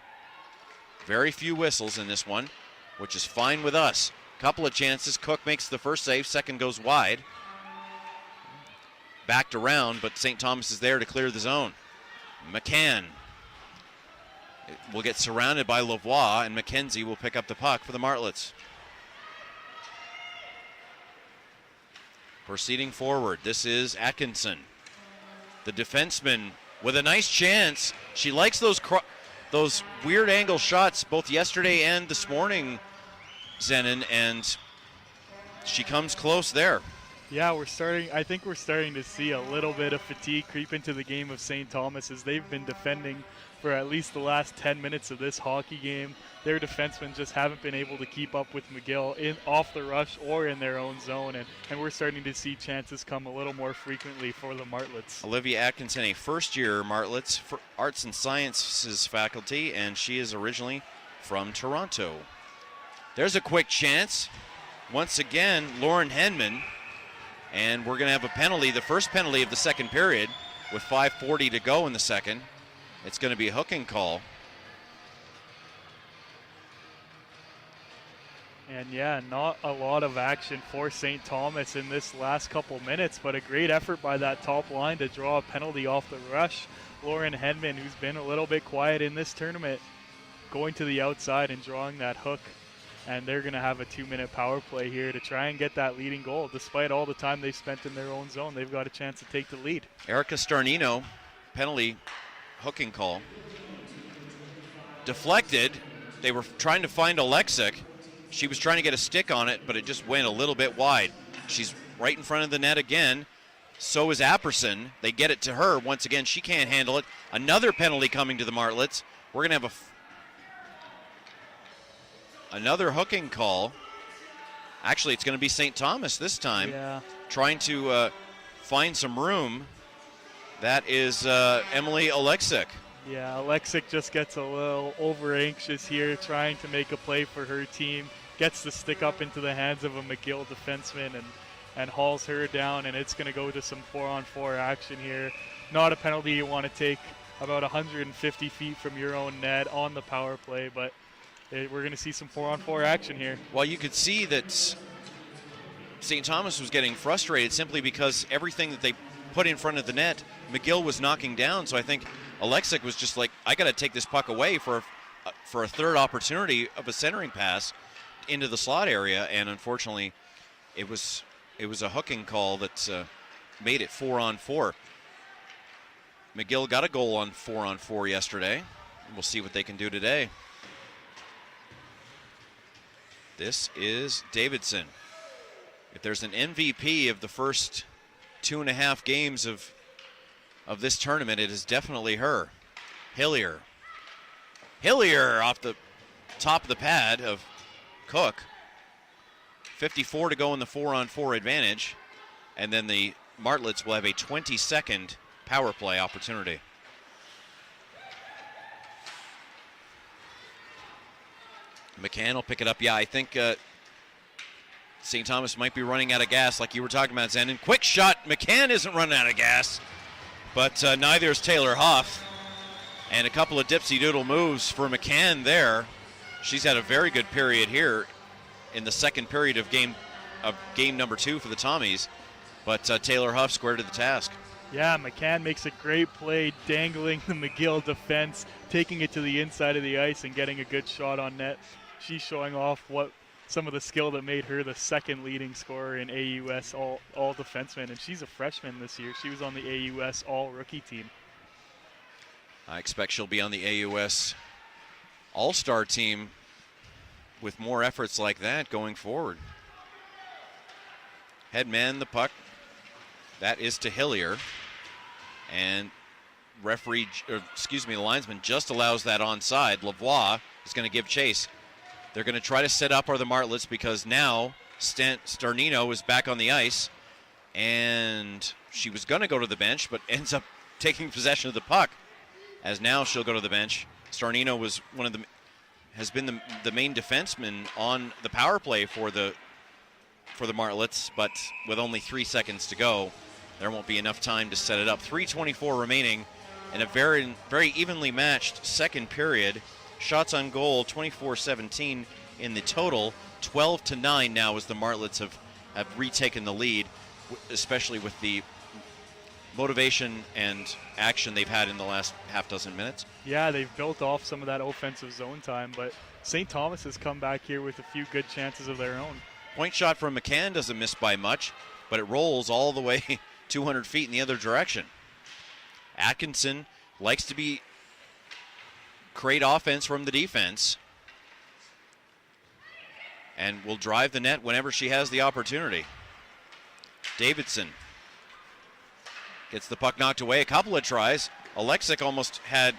Very few whistles in this one, which is fine with us. Couple of chances. Cook makes the first save. Second goes wide. Backed around, but St. Thomas is there to clear the zone. McCann will get surrounded by Lavoie, and McKenzie will pick up the puck for the Martlets. Proceeding forward, this is Atkinson. The defenseman with a nice chance. She likes those weird angle shots both yesterday and this morning, Zenon, and she comes close there. Yeah, I think we're starting to see a little bit of fatigue creep into the game of St. Thomas as they've been defending for at least the last 10 minutes of this hockey game. Their defensemen just haven't been able to keep up with McGill off the rush or in their own zone, and we're starting to see chances come a little more frequently for the Martlets. Olivia Atkinson, a first-year Martlets for Arts and Sciences faculty, and she is originally from Toronto. There's a quick chance. Once again, Lauren Henman. And we're going to have a penalty, the first penalty of the second period, with 5:40 to go in the second. It's going to be a hooking call. And yeah, not a lot of action for St. Thomas in this last couple minutes, but a great effort by that top line to draw a penalty off the rush. Lauren Henman, who's been a little bit quiet in this tournament, going to the outside and drawing that hook. And they're going to have a 2-minute power play here to try and get that leading goal. Despite all the time they've spent in their own zone, they've got a chance to take the lead. Erica Starnino, penalty hooking call. Deflected. They were trying to find Alexic. She was trying to get a stick on it, but it just went a little bit wide. She's right in front of the net again. So is Apperson. They get it to her. Once again, she can't handle it. Another penalty coming to the Martlets. We're going to have another hooking call. Actually, it's going to be St. Thomas this time. Yeah. Trying to find some room. That is Emily Alexic. Yeah, Alexic just gets a little over anxious here, trying to make a play for her team. Gets the stick up into the hands of a McGill defenseman and hauls her down, and it's going to go to some 4-on-4 action here. not a penalty you want to take about 150 feet from your own net on the power play, but we're going to see some 4-on-4 action here. Well, you could see that St. Thomas was getting frustrated simply because everything that they put in front of the net, McGill was knocking down. So I think Alexic was just like, I got to take this puck away for a third opportunity of a centering pass into the slot area, and unfortunately, it was a hooking call that made it 4-on-4. McGill got a goal on 4-on-4 yesterday. We'll see what they can do today. This is Davidson. If there's an MVP of the first 2.5 games of this tournament, it is definitely her. Hillier off the top of the pad of Cook. 54 to go in the 4-on-4 advantage. And then the Martlets will have a 20-second power play opportunity. McCann will pick it up. Yeah, I think St. Thomas might be running out of gas like you were talking about, Zenden. Quick shot. McCann isn't running out of gas, but neither is Taylor Huff. And a couple of dipsy-doodle moves for McCann there. She's had a very good period here in the second period of game number 2 for the Tommies. But Taylor Huff squared to the task. Yeah, McCann makes a great play, dangling the McGill defense, taking it to the inside of the ice and getting a good shot on net. She's showing off some of the skill that made her the second leading scorer in AUS all defensemen, and she's a freshman this year. She was on the AUS all-rookie team. I expect she'll be on the AUS all-star team with more efforts like that going forward. Headman the puck. That is to Hillier. And the linesman just allows that onside. Lavoie is going to give chase. They're going to try to set up are the Martlets because now Starnino is back on the ice. And she was going to go to the bench, but ends up taking possession of the puck. As now she'll go to the bench. Starnino was has been the main defenseman on the power play for the Martlets, but with only 3 seconds to go, there won't be enough time to set it up. 3:24 remaining in a very, very evenly matched second period. Shots on goal, 24-17 in the total. 12-9 now as the Martlets have retaken the lead, especially with the motivation and action they've had in the last half dozen minutes. Yeah, they've built off some of that offensive zone time, but St. Thomas has come back here with a few good chances of their own. Point shot from McCann doesn't miss by much, but it rolls all the way 200 feet in the other direction. Atkinson likes to create offense from the defense and will drive the net whenever she has the opportunity. Davidson gets the puck knocked away. A couple of tries. Alexic almost had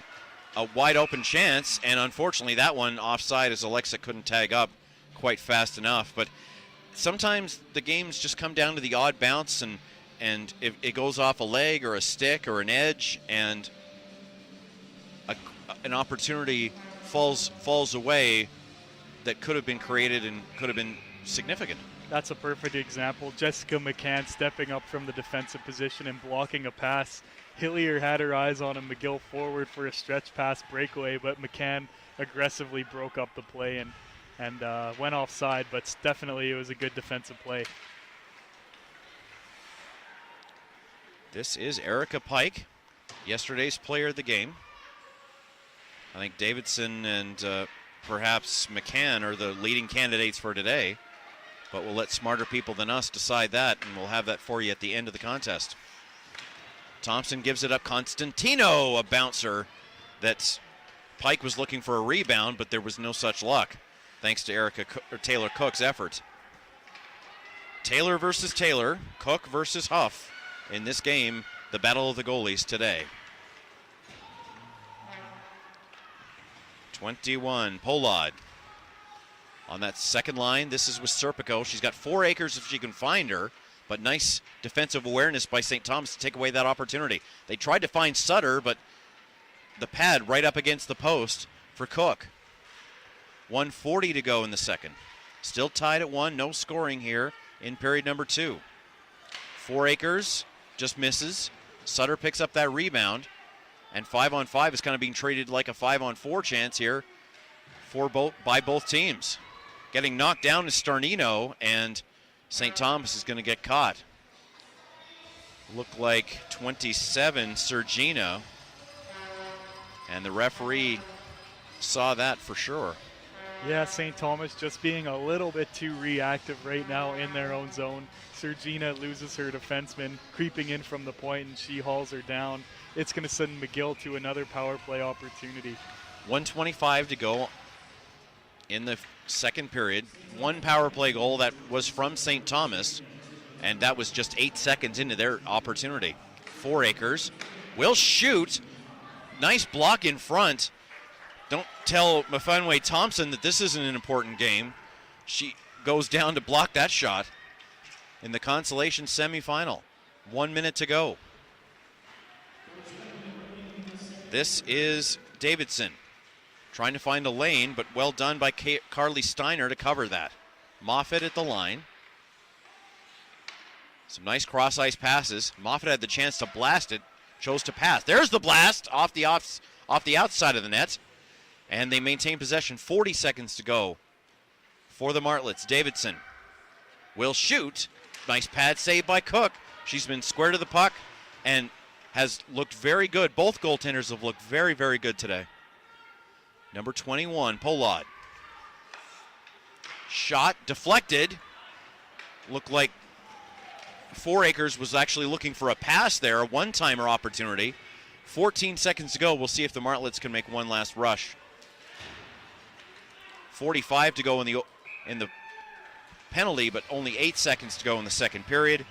a wide open chance, and unfortunately that one offside as Alexic couldn't tag up quite fast enough. But sometimes the games just come down to the odd bounce, and if it goes off a leg or a stick or an edge, and an opportunity falls away that could have been created and could have been significant. That's a perfect example. Jessica McCann stepping up from the defensive position and blocking a pass. Hillier had her eyes on a McGill forward for a stretch pass breakaway, but McCann aggressively broke up the play and went offside, but definitely it was a good defensive play. This is Erica Pike, yesterday's player of the game. I think Davidson and perhaps McCann are the leading candidates for today, but we'll let smarter people than us decide that, and we'll have that for you at the end of the contest. Thompson gives it up. Constantino, a bouncer that Pike was looking for a rebound, but there was no such luck, thanks to Taylor Cook's effort. Taylor versus Taylor, Cook versus Huff. In this game, the battle of the goalies today. 21, Polad. On that second line, this is with Serpico. She's got 4 acres if she can find her, but nice defensive awareness by St. Thomas to take away that opportunity. They tried to find Sutter, but the pad right up against the post for Cook. 1:40 to go in the second. Still tied at 1, no scoring here in period number 2. 4 acres, just misses. Sutter picks up that rebound, and 5-on-5 is kind of being treated like a 5-on-4 chance here by both teams. Getting knocked down is Starnino, and St. Thomas is going to get caught. Looked like 27, Sergina, and the referee saw that for sure. Yeah, St. Thomas just being a little bit too reactive right now in their own zone. Sergina loses her defenseman creeping in from the point, and she hauls her down. It's going to send McGill to another power play opportunity. 1:25 to go in the second period. One power play goal that was from St. Thomas, and that was just 8 seconds into their opportunity. 4 Acres will shoot. Nice block in front. Don't tell Mafanwe Thompson that this isn't an important game. She goes down to block that shot in the consolation semifinal. 1 minute to go. This is Davidson trying to find a lane, but well done by Carly Steiner to cover that. Moffitt at the line. Some nice cross-ice passes. Moffitt had the chance to blast it, chose to pass. There's the blast off the outside of the net. And they maintain possession. 40 seconds to go for the Martlets. Davidson will shoot. Nice pad save by Cook. She's been square to the puck and has looked very good. Both goaltenders have looked very, very good today. Number 21, Polad. Shot deflected. Looked like 4 Acres was actually looking for a pass there, a one-timer opportunity. 14 seconds to go. We'll see if the Martlets can make one last rush. 45 to go in the penalty, but only 8 seconds to go in the second period.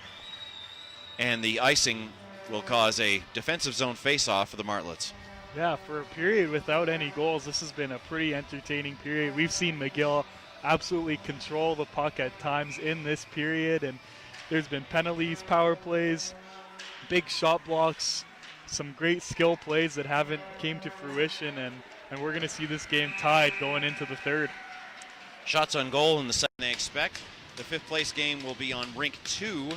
And the icing will cause a defensive zone face-off for the Martlets. Yeah, for a period without any goals, this has been a pretty entertaining period. We've seen McGill absolutely control the puck at times in this period, and there's been penalties, power plays, big shot blocks, some great skill plays that haven't came to fruition, and we're going to see this game tied going into the third. Shots on goal in the second they expect. The fifth place game will be on rink 2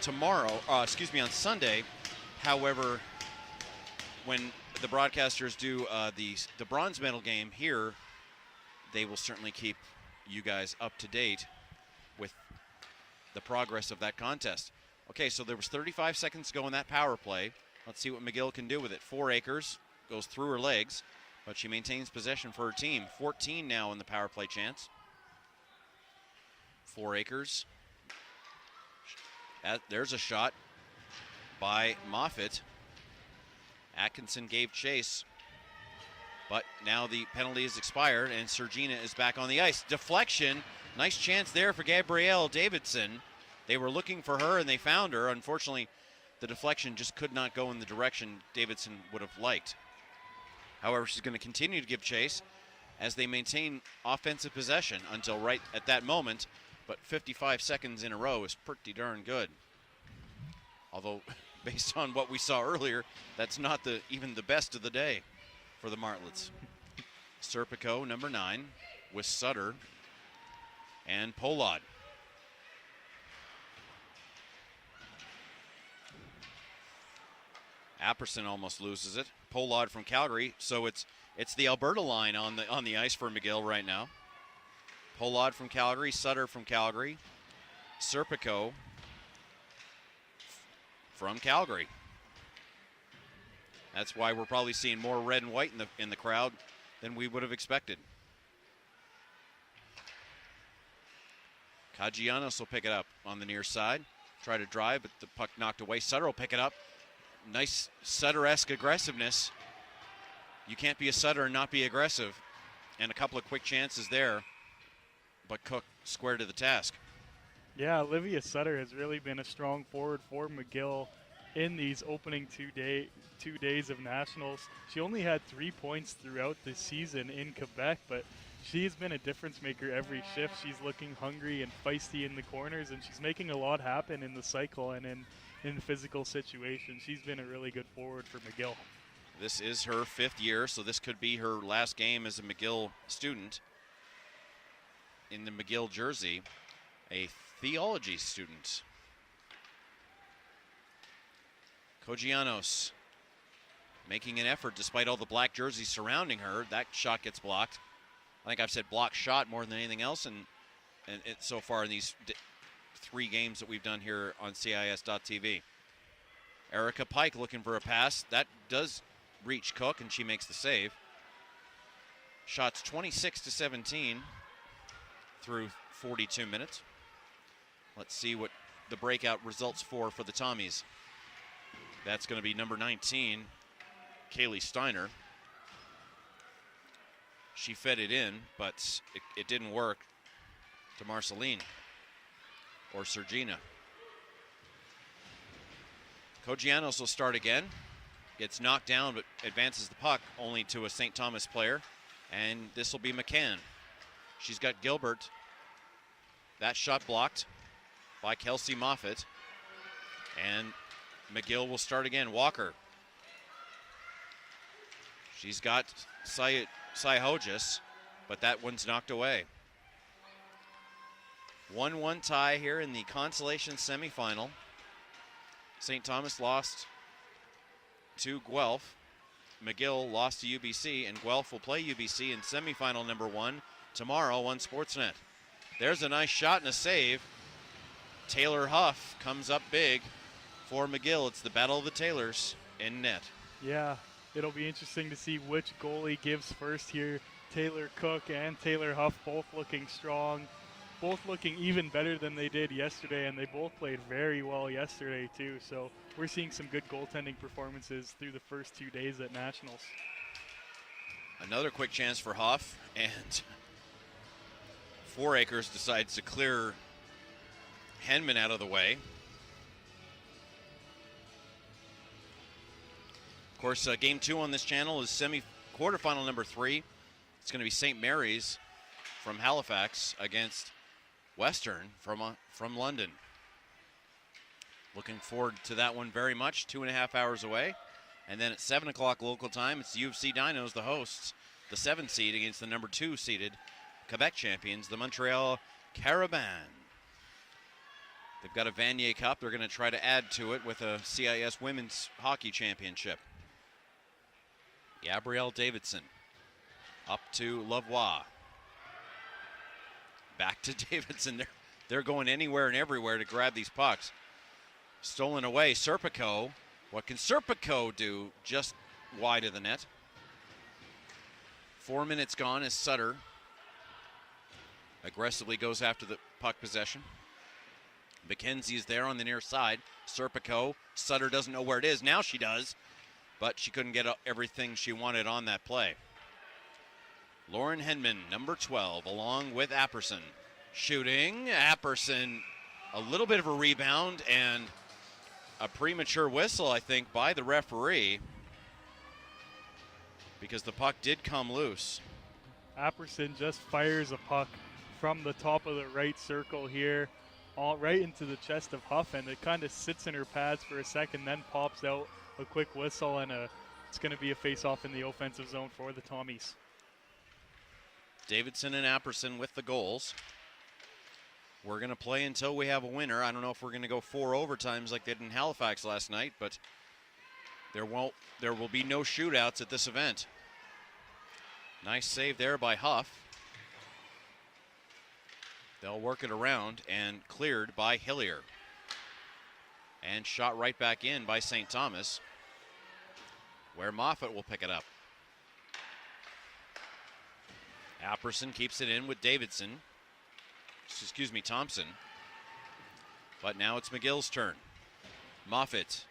on Sunday. However, when the broadcasters do the bronze medal game here, they will certainly keep you guys up to date with the progress of that contest. Okay, so there was 35 seconds to go in that power play. Let's see what McGill can do with it. 4 Acres goes through her legs, but she maintains possession for her team. 14 now in the power play chance. 4 Acres. There's a shot by Moffitt. Atkinson gave chase, but now the penalty is expired and Sergina is back on the ice. Deflection, nice chance there for Gabrielle Davidson. They were looking for her and they found her. Unfortunately, the deflection just could not go in the direction Davidson would have liked. However, she's going to continue to give chase as they maintain offensive possession until right at that moment, but 55 seconds in a row is pretty darn good. Although, based on what we saw earlier, that's not even the best of the day for the Martlets. Serpico, number 9, with Sutter and Polad. Apperson almost loses it. Polad from Calgary, so it's the Alberta line on the ice for McGill right now. Polad from Calgary, Sutter from Calgary, Serpico from Calgary. That's why we're probably seeing more red and white in the crowd than we would have expected. Kajianos will pick it up on the near side. Try to drive, but the puck knocked away. Sutter will pick it up. Nice Sutter-esque aggressiveness. You can't be a Sutter and not be aggressive. And a couple of quick chances there, but Cook square to the task. Yeah, Olivia Sutter has really been a strong forward for McGill in these opening 2 days of nationals. She only had 3 points throughout the season in Quebec, but she's been a difference maker every shift. She's looking hungry and feisty in the corners, and she's making a lot happen in the cycle and in physical situations. She's been a really good forward for McGill. This is her 5th year, so this could be her last game as a McGill student in the McGill jersey, a theology student. Kogianos making an effort despite all the black jerseys surrounding her. That shot gets blocked. I think I've said block shot more than anything else, and so far in these 3 games that we've done here on CIS.TV. Erica Pike looking for a pass. That does reach Cook, and she makes the save. Shots 26-17 through 42 minutes. Let's see what the breakout results for the Tommies. That's going to be number 19, Kaylee Steiner. She fed it in, but it didn't work to Marceline or Sergina. Kogianos will start again. Gets knocked down, but advances the puck only to a St. Thomas player. And this will be McCann. She's got Gilbert. That shot blocked by Kelsey Moffitt. And McGill will start again. Walker. She's got Cy Hodges, but that one's knocked away. 1-1 tie here in the consolation semifinal. St. Thomas lost to Guelph. McGill lost to UBC, and Guelph will play UBC in semifinal number 1 tomorrow on Sportsnet. There's a nice shot and a save. Taylor Huff comes up big for McGill. It's the battle of the Taylors in net. Yeah, it'll be interesting to see which goalie gives first here. Taylor Cook and Taylor Huff both looking strong, both looking even better than they did yesterday, and they both played very well yesterday too. So we're seeing some good goaltending performances through the first 2 days at Nationals. Another quick chance for Huff, and Four Acres decides to clear Henman out of the way. Of course, game 2 on this channel is quarterfinal number 3. It's going to be St. Mary's from Halifax against Western from London. Looking forward to that one very much. 2.5 hours away. And then at 7 o'clock local time, it's the U of C Dinos, the hosts, the 7th seed against the number 2 seeded Quebec champions, the Montreal Carabins. They've got a Vanier Cup. They're going to try to add to it with a CIS Women's Hockey Championship. Gabrielle Davidson up to Lavoie. Back to Davidson. They're going anywhere and everywhere to grab these pucks. Stolen away. Serpico. What can Serpico do? Just wide of the net. 4 minutes gone as Sutter aggressively goes after the puck possession. McKenzie is there on the near side. Serpico. Sutter doesn't know where it is. Now she does, but she couldn't get everything she wanted on that play. Lauren Henman, number 12, along with Apperson. Shooting. Apperson, a little bit of a rebound and a premature whistle, I think, by the referee, because the puck did come loose. Apperson just fires a puck from the top of the right circle here, all right into the chest of Huff, and it kind of sits in her pads for a second, then pops out a quick whistle, and it's going to be a face-off in the offensive zone for the Tommies. Davidson and Apperson with the goals. We're going to play until we have a winner. I don't know if we're going to go 4 overtimes like they did in Halifax last night, but there will be no shootouts at this event. Nice save there by Huff. They'll work it around, and cleared by Hillier. And shot right back in by St. Thomas, where Moffitt will pick it up. Apperson keeps it in with Davidson. Thompson. But now it's McGill's turn. Moffitt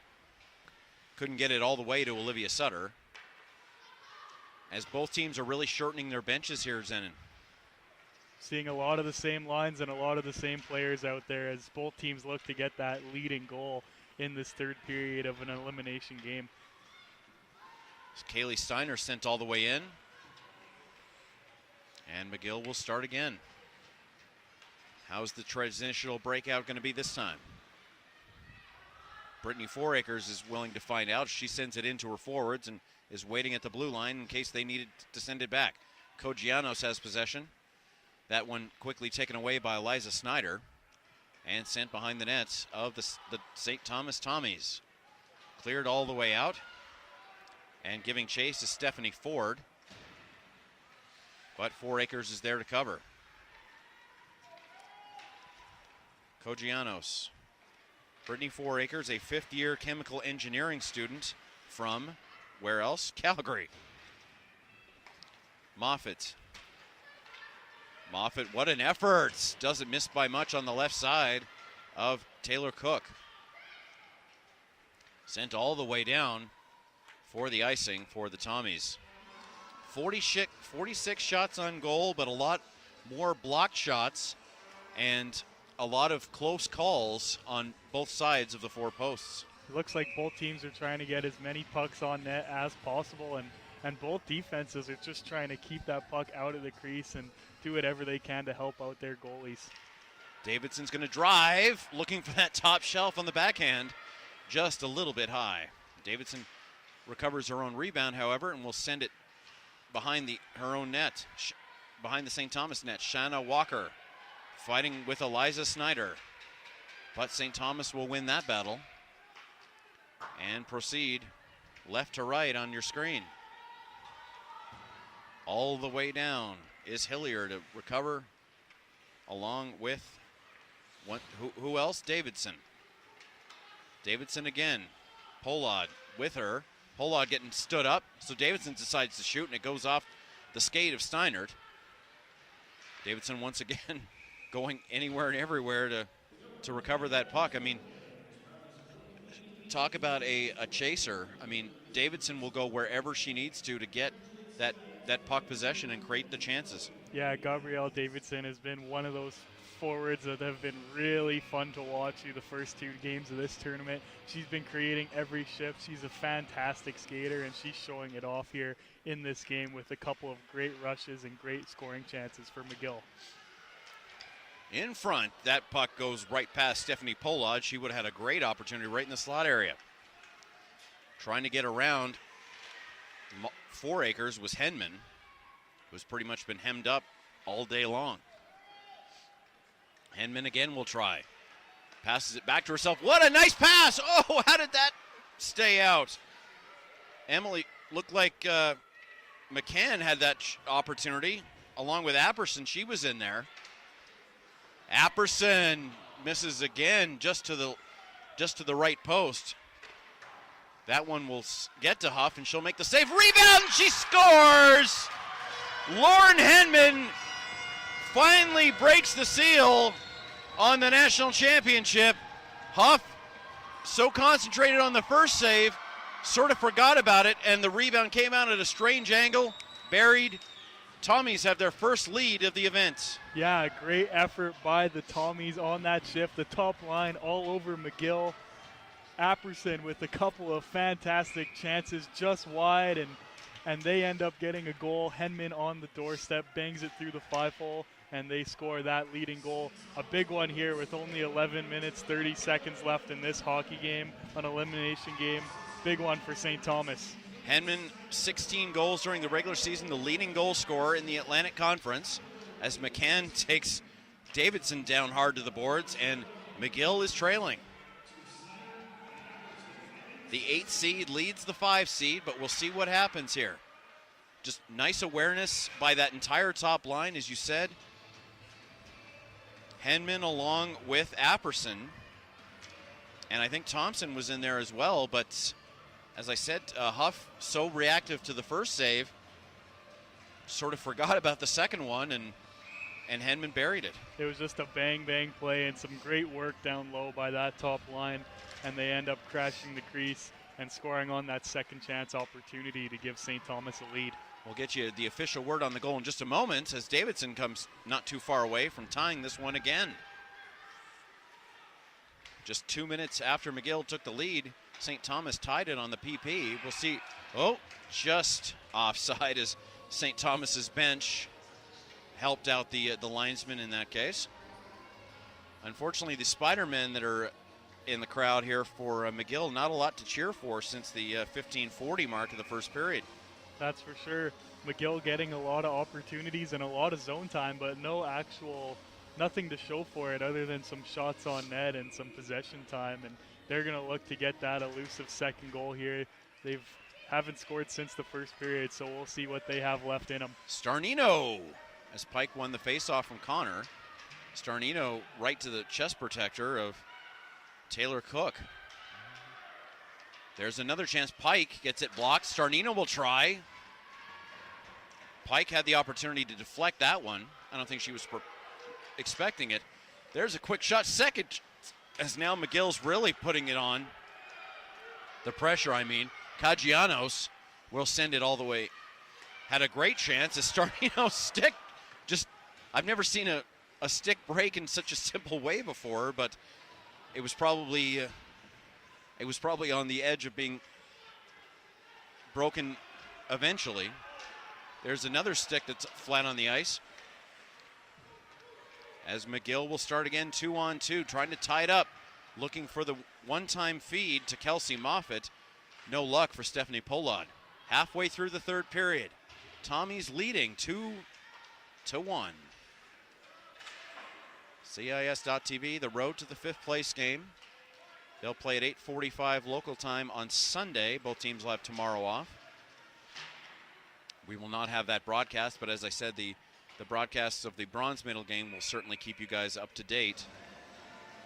couldn't get it all the way to Olivia Sutter, as both teams are really shortening their benches here, Zenon. Seeing a lot of the same lines and a lot of the same players out there as both teams look to get that leading goal in this third period of an elimination game. Kaylee Steiner sent all the way in, and McGill will start again. How's the transitional breakout going to be this time? Brittany Fouracres is willing to find out. She sends it into her forwards and is waiting at the blue line in case they needed to send it back. Kogianos has possession. That one quickly taken away by Eliza Snyder and sent behind the nets of the St. Thomas Tommies. Cleared all the way out. And giving chase to Stephanie Ford. But 4 Acres is there to cover. Kogianos. Brittany 4 Acres, a 5th-year chemical engineering student from, where else? Calgary. Moffat. Moffat, what an effort. Doesn't miss by much on the left side of Taylor Cook. Sent all the way down for the icing for the Tommies. 46 shots on goal, but a lot more blocked shots and a lot of close calls on both sides of the 4 posts. It looks like both teams are trying to get as many pucks on net as possible, and both defenses are just trying to keep that puck out of the crease and do whatever they can to help out their goalies. Davidson's going to drive, looking for that top shelf on the backhand, just a little bit high. Davidson recovers her own rebound, however, and will send it behind her own net, behind the St. Thomas net. Shanna Walker fighting with Eliza Snyder, but St. Thomas will win that battle and proceed left to right on your screen. All the way down is Hillier to recover, along with who else? Davidson. Davidson again. Pollard with her. Pollard getting stood up, so Davidson decides to shoot, and it goes off the skate of Steinert. Davidson once again going anywhere and everywhere to recover that puck. I mean, talk about a chaser. I mean, Davidson will go wherever she needs to get that puck possession and create the chances. Yeah, Gabrielle Davidson has been one of those forwards that have been really fun to watch through the first 2 games of this tournament. She's been creating every shift. She's a fantastic skater, and she's showing it off here in this game with a couple of great rushes and great scoring chances for McGill. In front, that puck goes right past Stephanie Pollard. She would have had a great opportunity right in the slot area. Trying to get around 4 Acres was Henman, who's pretty much been hemmed up all day long. Henman again will try. Passes it back to herself. What a nice pass! Oh, how did that stay out? Emily looked like McCann had that opportunity along with Apperson. She was in there. Apperson misses again just to the right post. That one will get to Huff, and she'll make the save. Rebound! She scores! Lauren Henman finally breaks the seal on the national championship. Huff, so concentrated on the first save, sort of forgot about it, and the rebound came out at a strange angle, buried. Tommies have their first lead of the event. Yeah, great effort by the Tommies on that shift. The top line all over McGill. Apperson with a couple of fantastic chances just wide, and they end up getting a goal. Henman on the doorstep bangs it through the 5-hole, and they score that leading goal. A big one here with only 11 minutes, 30 seconds left in this hockey game, an elimination game. Big one for St. Thomas. Henman, 16 goals during the regular season, the leading goal scorer in the Atlantic Conference, as McCann takes Davidson down hard to the boards, and McGill is trailing. The 8th seed leads the 5 seed, but we'll see what happens here. Just nice awareness by that entire top line, as you said. Henman along with Apperson. And I think Thompson was in there as well, but as I said, Huff, so reactive to the first save, sort of forgot about the second one, and Henman buried it. It was just a bang-bang play and some great work down low by that top line, and they end up crashing the crease and scoring on that second chance opportunity to give St. Thomas a lead. We'll get you the official word on the goal in just a moment, as Davidson comes not too far away from tying this one again. Just 2 minutes after McGill took the lead, St. Thomas tied it on the PP. We'll see. Oh, just offside as St. Thomas's bench helped out the linesman in that case. Unfortunately, the Spider-Men that are in the crowd here for McGill, not a lot to cheer for since the 15:40 mark of the first period. That's for sure. McGill getting a lot of opportunities and a lot of zone time, but no actual nothing to show for it other than some shots on net and some possession time, and they're going to look to get that elusive second goal here. They haven't scored since the first period, so we'll see what they have left in them. Starnino, as Pike won the faceoff from Connor. Starnino right to the chest protector of Taylor Cook. There's another chance. Pike gets it blocked. Starnino will try. Pike had the opportunity to deflect that one. I don't think she was expecting it. There's a quick shot. Second, as now McGill's really putting it on. The pressure, I mean. Kagianos will send it all the way. Had a great chance. A Starnino stick. I've never seen a stick break in such a simple way before, but it was probably on the edge of being broken eventually. There's another stick that's flat on the ice. As McGill will start again 2-on-2, trying to tie it up, looking for the one-time feed to Kelsey Moffitt. No luck for Stephanie Pollard. Halfway through the third period, Tommy's leading 2-1. CIS.TV, the road to the fifth place game. They'll play at 8:45 local time on Sunday. Both teams will have tomorrow off. We will not have that broadcast, but as I said, the broadcasts of the bronze medal game will certainly keep you guys up to date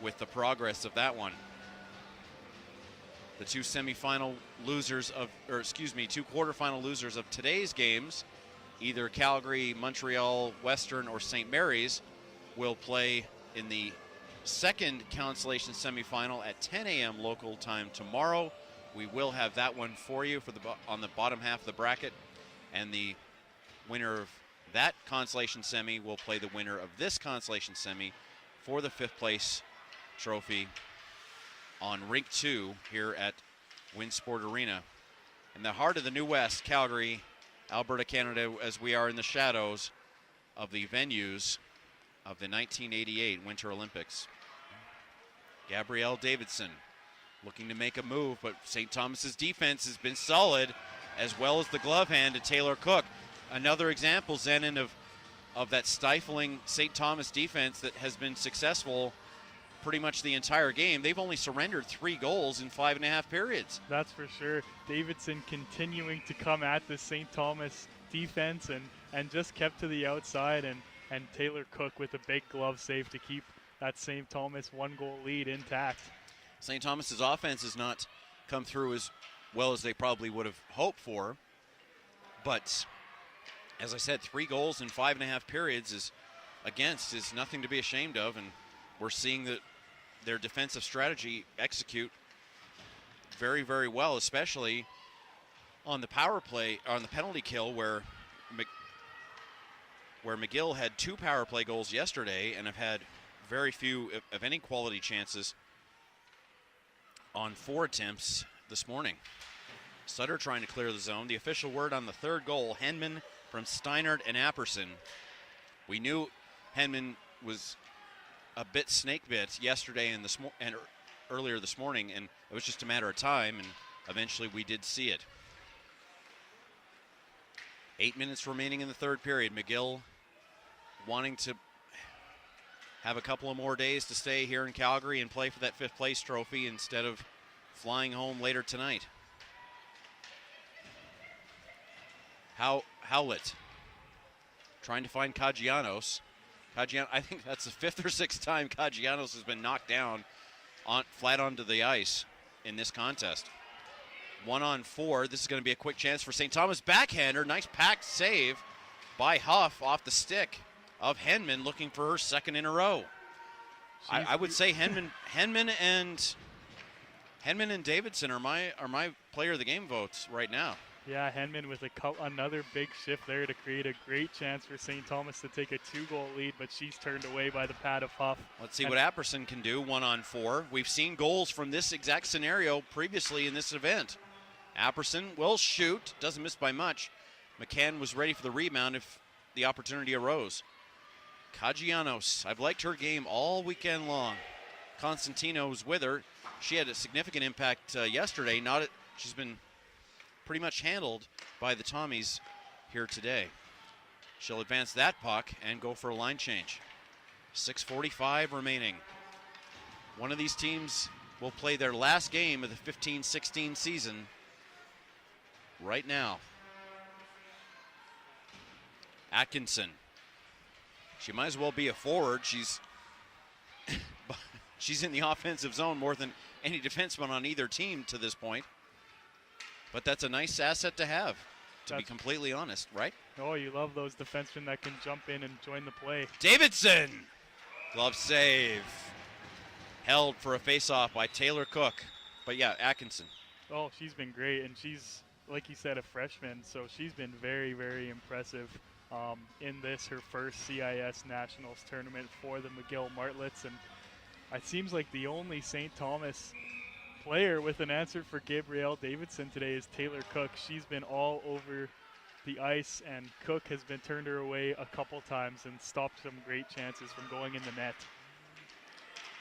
with the progress of that one. The two quarterfinal losers of today's games, either Calgary, Montreal, Western, or St. Mary's, will play in the second Constellation semifinal at 10 a.m. local time tomorrow. We will have that one for you on the bottom half of the bracket, and the winner of that Constellation semi will play the winner of this Constellation semi for the fifth place trophy on Rink 2 here at Winsport Arena. In the heart of the New West, Calgary, Alberta, Canada, as we are in the shadows of the venues of the 1988 Winter Olympics. Gabrielle Davidson looking to make a move, but St. Thomas's defense has been solid, as well as the glove hand to Taylor Cook. Another example, Zenon, of that stifling St. Thomas defense that has been successful pretty much the entire game. They've only surrendered 3 goals in 5.5 periods. That's for sure. Davidson continuing to come at the St. Thomas defense and just kept to the outside, and Taylor Cook with a big glove save to keep that St. Thomas 1-goal lead intact. St. Thomas's offense has not come through as well as they probably would have hoped for, but as I said, 3 goals in 5.5 periods is nothing to be ashamed of, and we're seeing that their defensive strategy execute very, very well, especially on the power play, on the penalty kill, where McGill had 2 power play goals yesterday and have had very few, of any quality chances, on 4 attempts this morning. Sutter trying to clear the zone. The official word on the third goal, Henman from Steinert and Apperson. We knew Henman was a bit snake bit yesterday and earlier this morning, and it was just a matter of time, and eventually we did see it. 8 minutes remaining in the third period. McGill wanting to have a couple of more days to stay here in Calgary and play for that fifth place trophy instead of flying home later tonight. Howlett trying to find Kagianos. I think that's the 5th or 6th time Kagianos has been knocked down flat onto the ice in this contest. 1-on-4. This is going to be a quick chance for St. Thomas. Backhander. Nice packed save by Huff off the stick of Henman, looking for her second in a row. I would say Henman and Davidson are my player of the game votes right now. Yeah, Henman with another big shift there to create a great chance for St. Thomas to take a 2-goal lead, but she's turned away by the pad of Huff. Let's see what Apperson can do, 1-on-4. We've seen goals from this exact scenario previously in this event. Apperson will shoot, doesn't miss by much. McCann was ready for the rebound if the opportunity arose. Kagianos, I've liked her game all weekend long. Constantino's with her. She had a significant impact yesterday. She's been pretty much handled by the Tommies here today. She'll advance that puck and go for a line change. 6:45 remaining. One of these teams will play their last game of the 15-16 season right now. Atkinson. She might as well be a forward. She's in the offensive zone more than any defenseman on either team to this point. But that's a nice asset to have, to be completely honest, right? Oh, you love those defensemen that can jump in and join the play. Davidson! Glove save. Held for a face-off by Taylor Cook. But yeah, Atkinson. Oh, she's been great, and she's, like you said, a freshman, so she's been very, very impressive in this, her first CIS Nationals tournament for the McGill Martlets. And it seems like the only St. Thomas player with an answer for Gabrielle Davidson today is Taylor Cook. She's been all over the ice, and Cook has been turned her away a couple times and stopped some great chances from going in the net.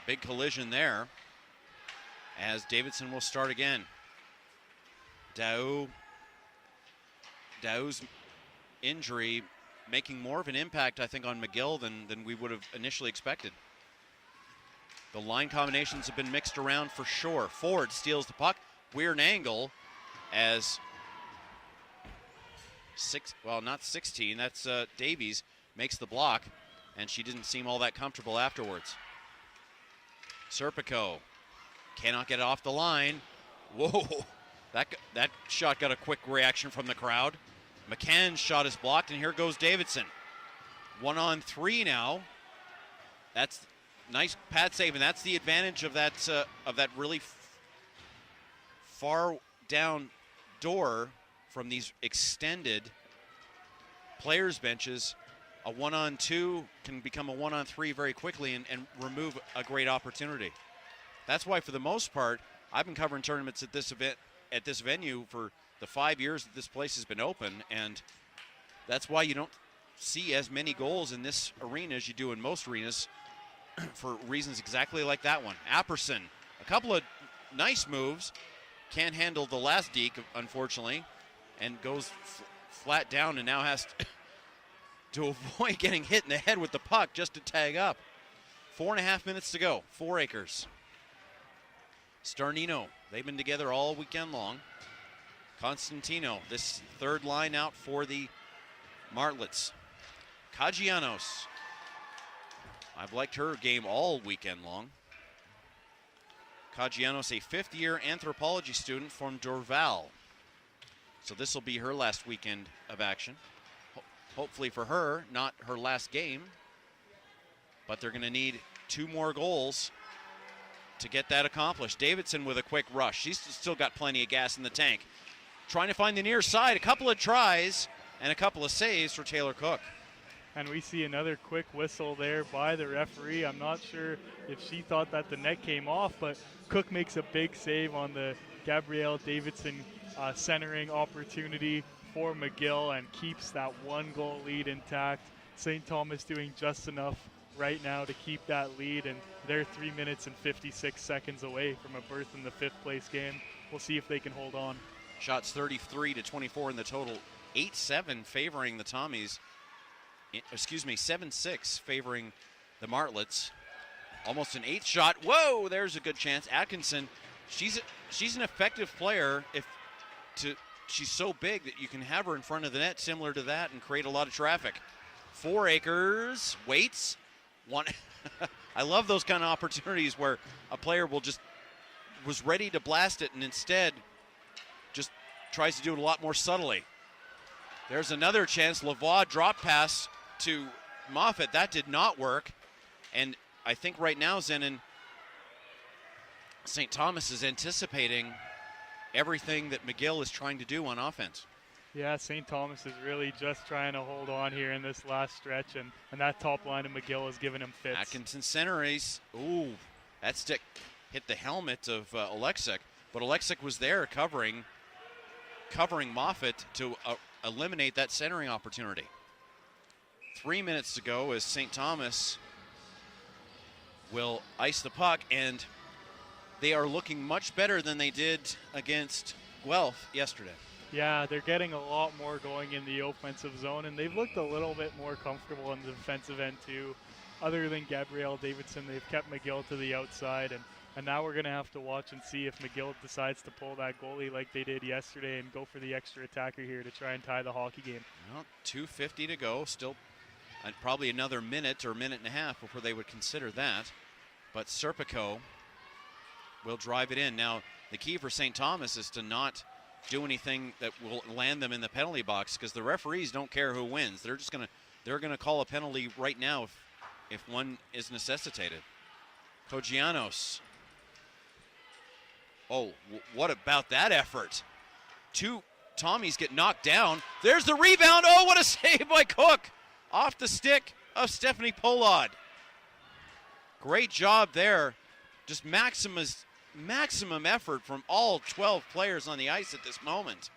Big collision there as Davidson will start again. Dow's injury making more of an impact, I think, on McGill than we would have initially expected. The line combinations have been mixed around for sure. Ford steals the puck. Weird angle as not 16, that's Davies makes the block, and she didn't seem all that comfortable afterwards. Serpico cannot get it off the line. Whoa, that shot got a quick reaction from the crowd. McCann's shot is blocked, and here goes Davidson. 1-on-3 now. That's nice pad save, and that's the advantage of that really far down door from these extended players' benches. A 1-on-2 can become a 1-on-3 very quickly and remove a great opportunity. That's why, for the most part, I've been covering tournaments at this venue for the 5 years that this place has been open, and that's why you don't see as many goals in this arena as you do in most arenas for reasons exactly like that one. Apperson, a couple of nice moves, can't handle the last deke, unfortunately, and goes flat down and now has to avoid getting hit in the head with the puck just to tag up. 4.5 minutes to go, 4 acres. Starnino, they've been together all weekend long. Constantino, this third line out for the Martlets. Kajianos, I've liked her game all weekend long. Kajianos, a fifth-year anthropology student from Dorval. So this will be her last weekend of action. Hopefully for her, not her last game. But they're going to need 2 more goals to get that accomplished. Davidson with a quick rush. She's still got plenty of gas in the tank. Trying to find the near side. A couple of tries and a couple of saves for Taylor Cook. And we see another quick whistle there by the referee. I'm not sure if she thought that the net came off, but Cook makes a big save on the Gabrielle Davidson centering opportunity for McGill and keeps that 1-goal lead intact. St. Thomas doing just enough right now to keep that lead, and they're 3 minutes and 56 seconds away from a berth in the 5th place game. We'll see if they can hold on. Shots 33-24 in the total. 8-7 favoring the Tommies. 7-6 favoring the Martlets. Almost an 8th shot. Whoa, there's a good chance. Atkinson, she's an effective player. She's so big that you can have her in front of the net, similar to that, and create a lot of traffic. 4 acres, waits. One. I love those kind of opportunities where a player was ready to blast it and instead just tries to do it a lot more subtly. There's another chance. Lavoie drop pass to Moffat. That did not work. And I think right now, Zenon, St. Thomas is anticipating everything that McGill is trying to do on offense. Yeah, St. Thomas is really just trying to hold on here in this last stretch, and that top line of McGill has given him fits. Atkinson center ace. Ooh, that stick hit the helmet of Alexic, but Alexic was there covering Moffat to eliminate that centering opportunity. 3 minutes to go as St. Thomas will ice the puck, and they are looking much better than they did against Guelph yesterday. Yeah, they're getting a lot more going in the offensive zone, and they've looked a little bit more comfortable in the defensive end too. Other than Gabrielle Davidson, they've kept McGill to the outside, and now we're going to have to watch and see if McGill decides to pull that goalie like they did yesterday and go for the extra attacker here to try and tie the hockey game. Well, 2:50 to go, still probably another minute or minute and a half before they would consider that. But Serpico will drive it in. Now, the key for St. Thomas is to not do anything that will land them in the penalty box, because the referees don't care who wins. They're gonna call a penalty right now if one is necessitated. Kogianos. Oh, what about that effort? Two Tommies get knocked down. There's the rebound. Oh, what a save by Cook off the stick of Stephanie Pollard. Great job there. Just maximum effort from all 12 players on the ice at this moment.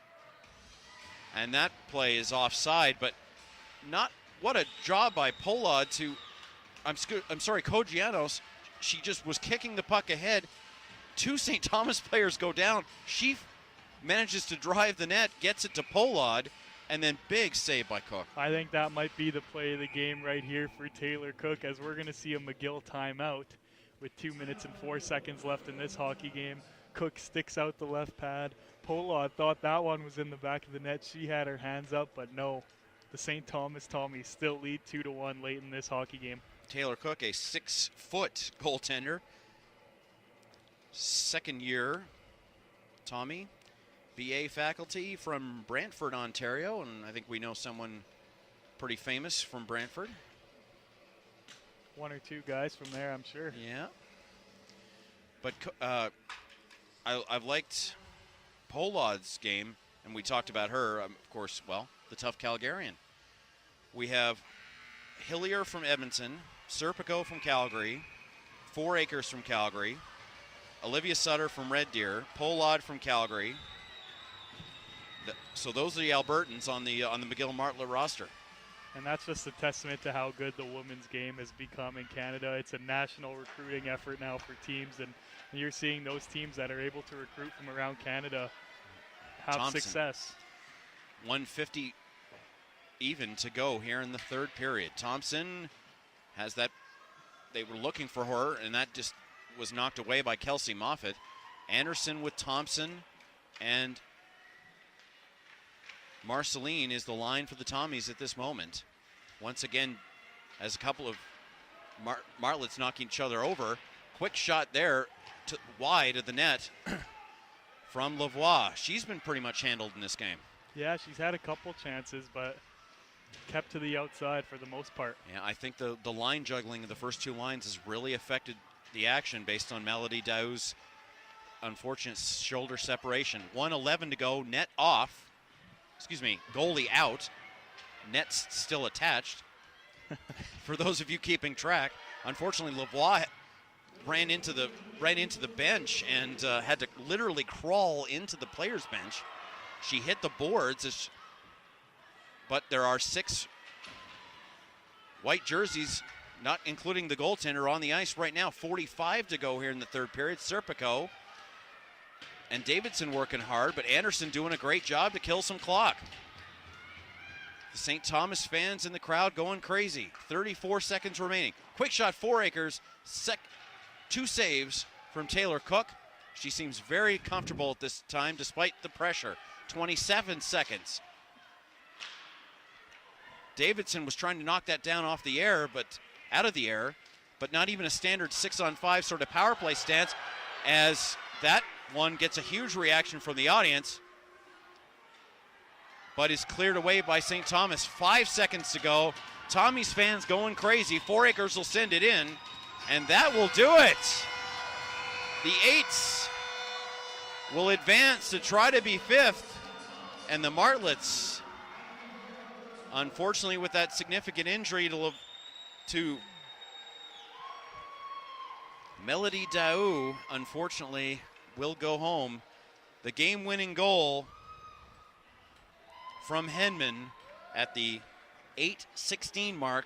And that play is offside, but not what a job by Pollard to, I'm sorry, Kogianos. She just was kicking the puck ahead. Two St. Thomas players go down. She manages to drive the net, gets it to Pollard, and then big save by Cook. I think that might be the play of the game right here for Taylor Cook, as we're going to see a McGill timeout with 2 minutes and 4 seconds left in this hockey game. Cook sticks out the left pad. Pollard thought that one was in the back of the net. She had her hands up, but no. The St. Thomas Tommies still lead 2-1 late in this hockey game. Taylor Cook, a 6-foot goaltender. Second year Tommy, BA faculty from Brantford, Ontario, and I think we know someone pretty famous from Brantford. One or two guys from there, I'm sure. Yeah. But I've liked Pollard's game, and we talked about her, of course, well, the tough Calgarian. We have Hillier from Edmonton, Serpico from Calgary, Fouracres from Calgary, Olivia Sutter from Red Deer, Pollard from Calgary. So those are the Albertans on the McGill Martlet roster. And that's just a testament to how good the women's game has become in Canada. It's a national recruiting effort now for teams, and you're seeing those teams that are able to recruit from around Canada have Thompson. Success. 150 even to go here in the third period. Thompson has that. They were looking for her, and that just was knocked away by Kelsey Moffitt. Anderson with Thompson, and Marceline is the line for the Tommies at this moment. Once again, as a couple of Martlets knocking each other over. Quick shot there to wide of the net from Lavoie. She's been pretty much handled in this game. Yeah, she's had a couple chances, but kept to the outside for the most part. Yeah, I think the line juggling of the first two lines has really affected the action based on Melody Dow's unfortunate shoulder separation. 1:11 to go, net off. Excuse me, goalie out. Net's still attached. For those of you keeping track, unfortunately Lavoie ran into the bench and had to literally crawl into the players' bench. She hit the boards, but there are 6 white jerseys, not including the goaltender, on the ice right now. 45 to go here in the third period. Serpico and Davidson working hard, but Anderson doing a great job to kill some clock. The St. Thomas fans in the crowd going crazy. 34 seconds remaining. Quick shot, Fouracres. 2 saves from Taylor Cook. She seems very comfortable at this time despite the pressure. 27 seconds. Davidson was trying to knock that down off the air, but out of the air, but not even a standard 6-on-5 sort of power play stance, as that one gets a huge reaction from the audience, but is cleared away by St. Thomas. 5 seconds to go. Tommy's fans going crazy. Fouracres will send it in, and that will do it. The Eights will advance to try to be 5th, and the Martlets, unfortunately with that significant injury to Melody Daou, unfortunately will go home. The game-winning goal from Henman at the 8:16 mark.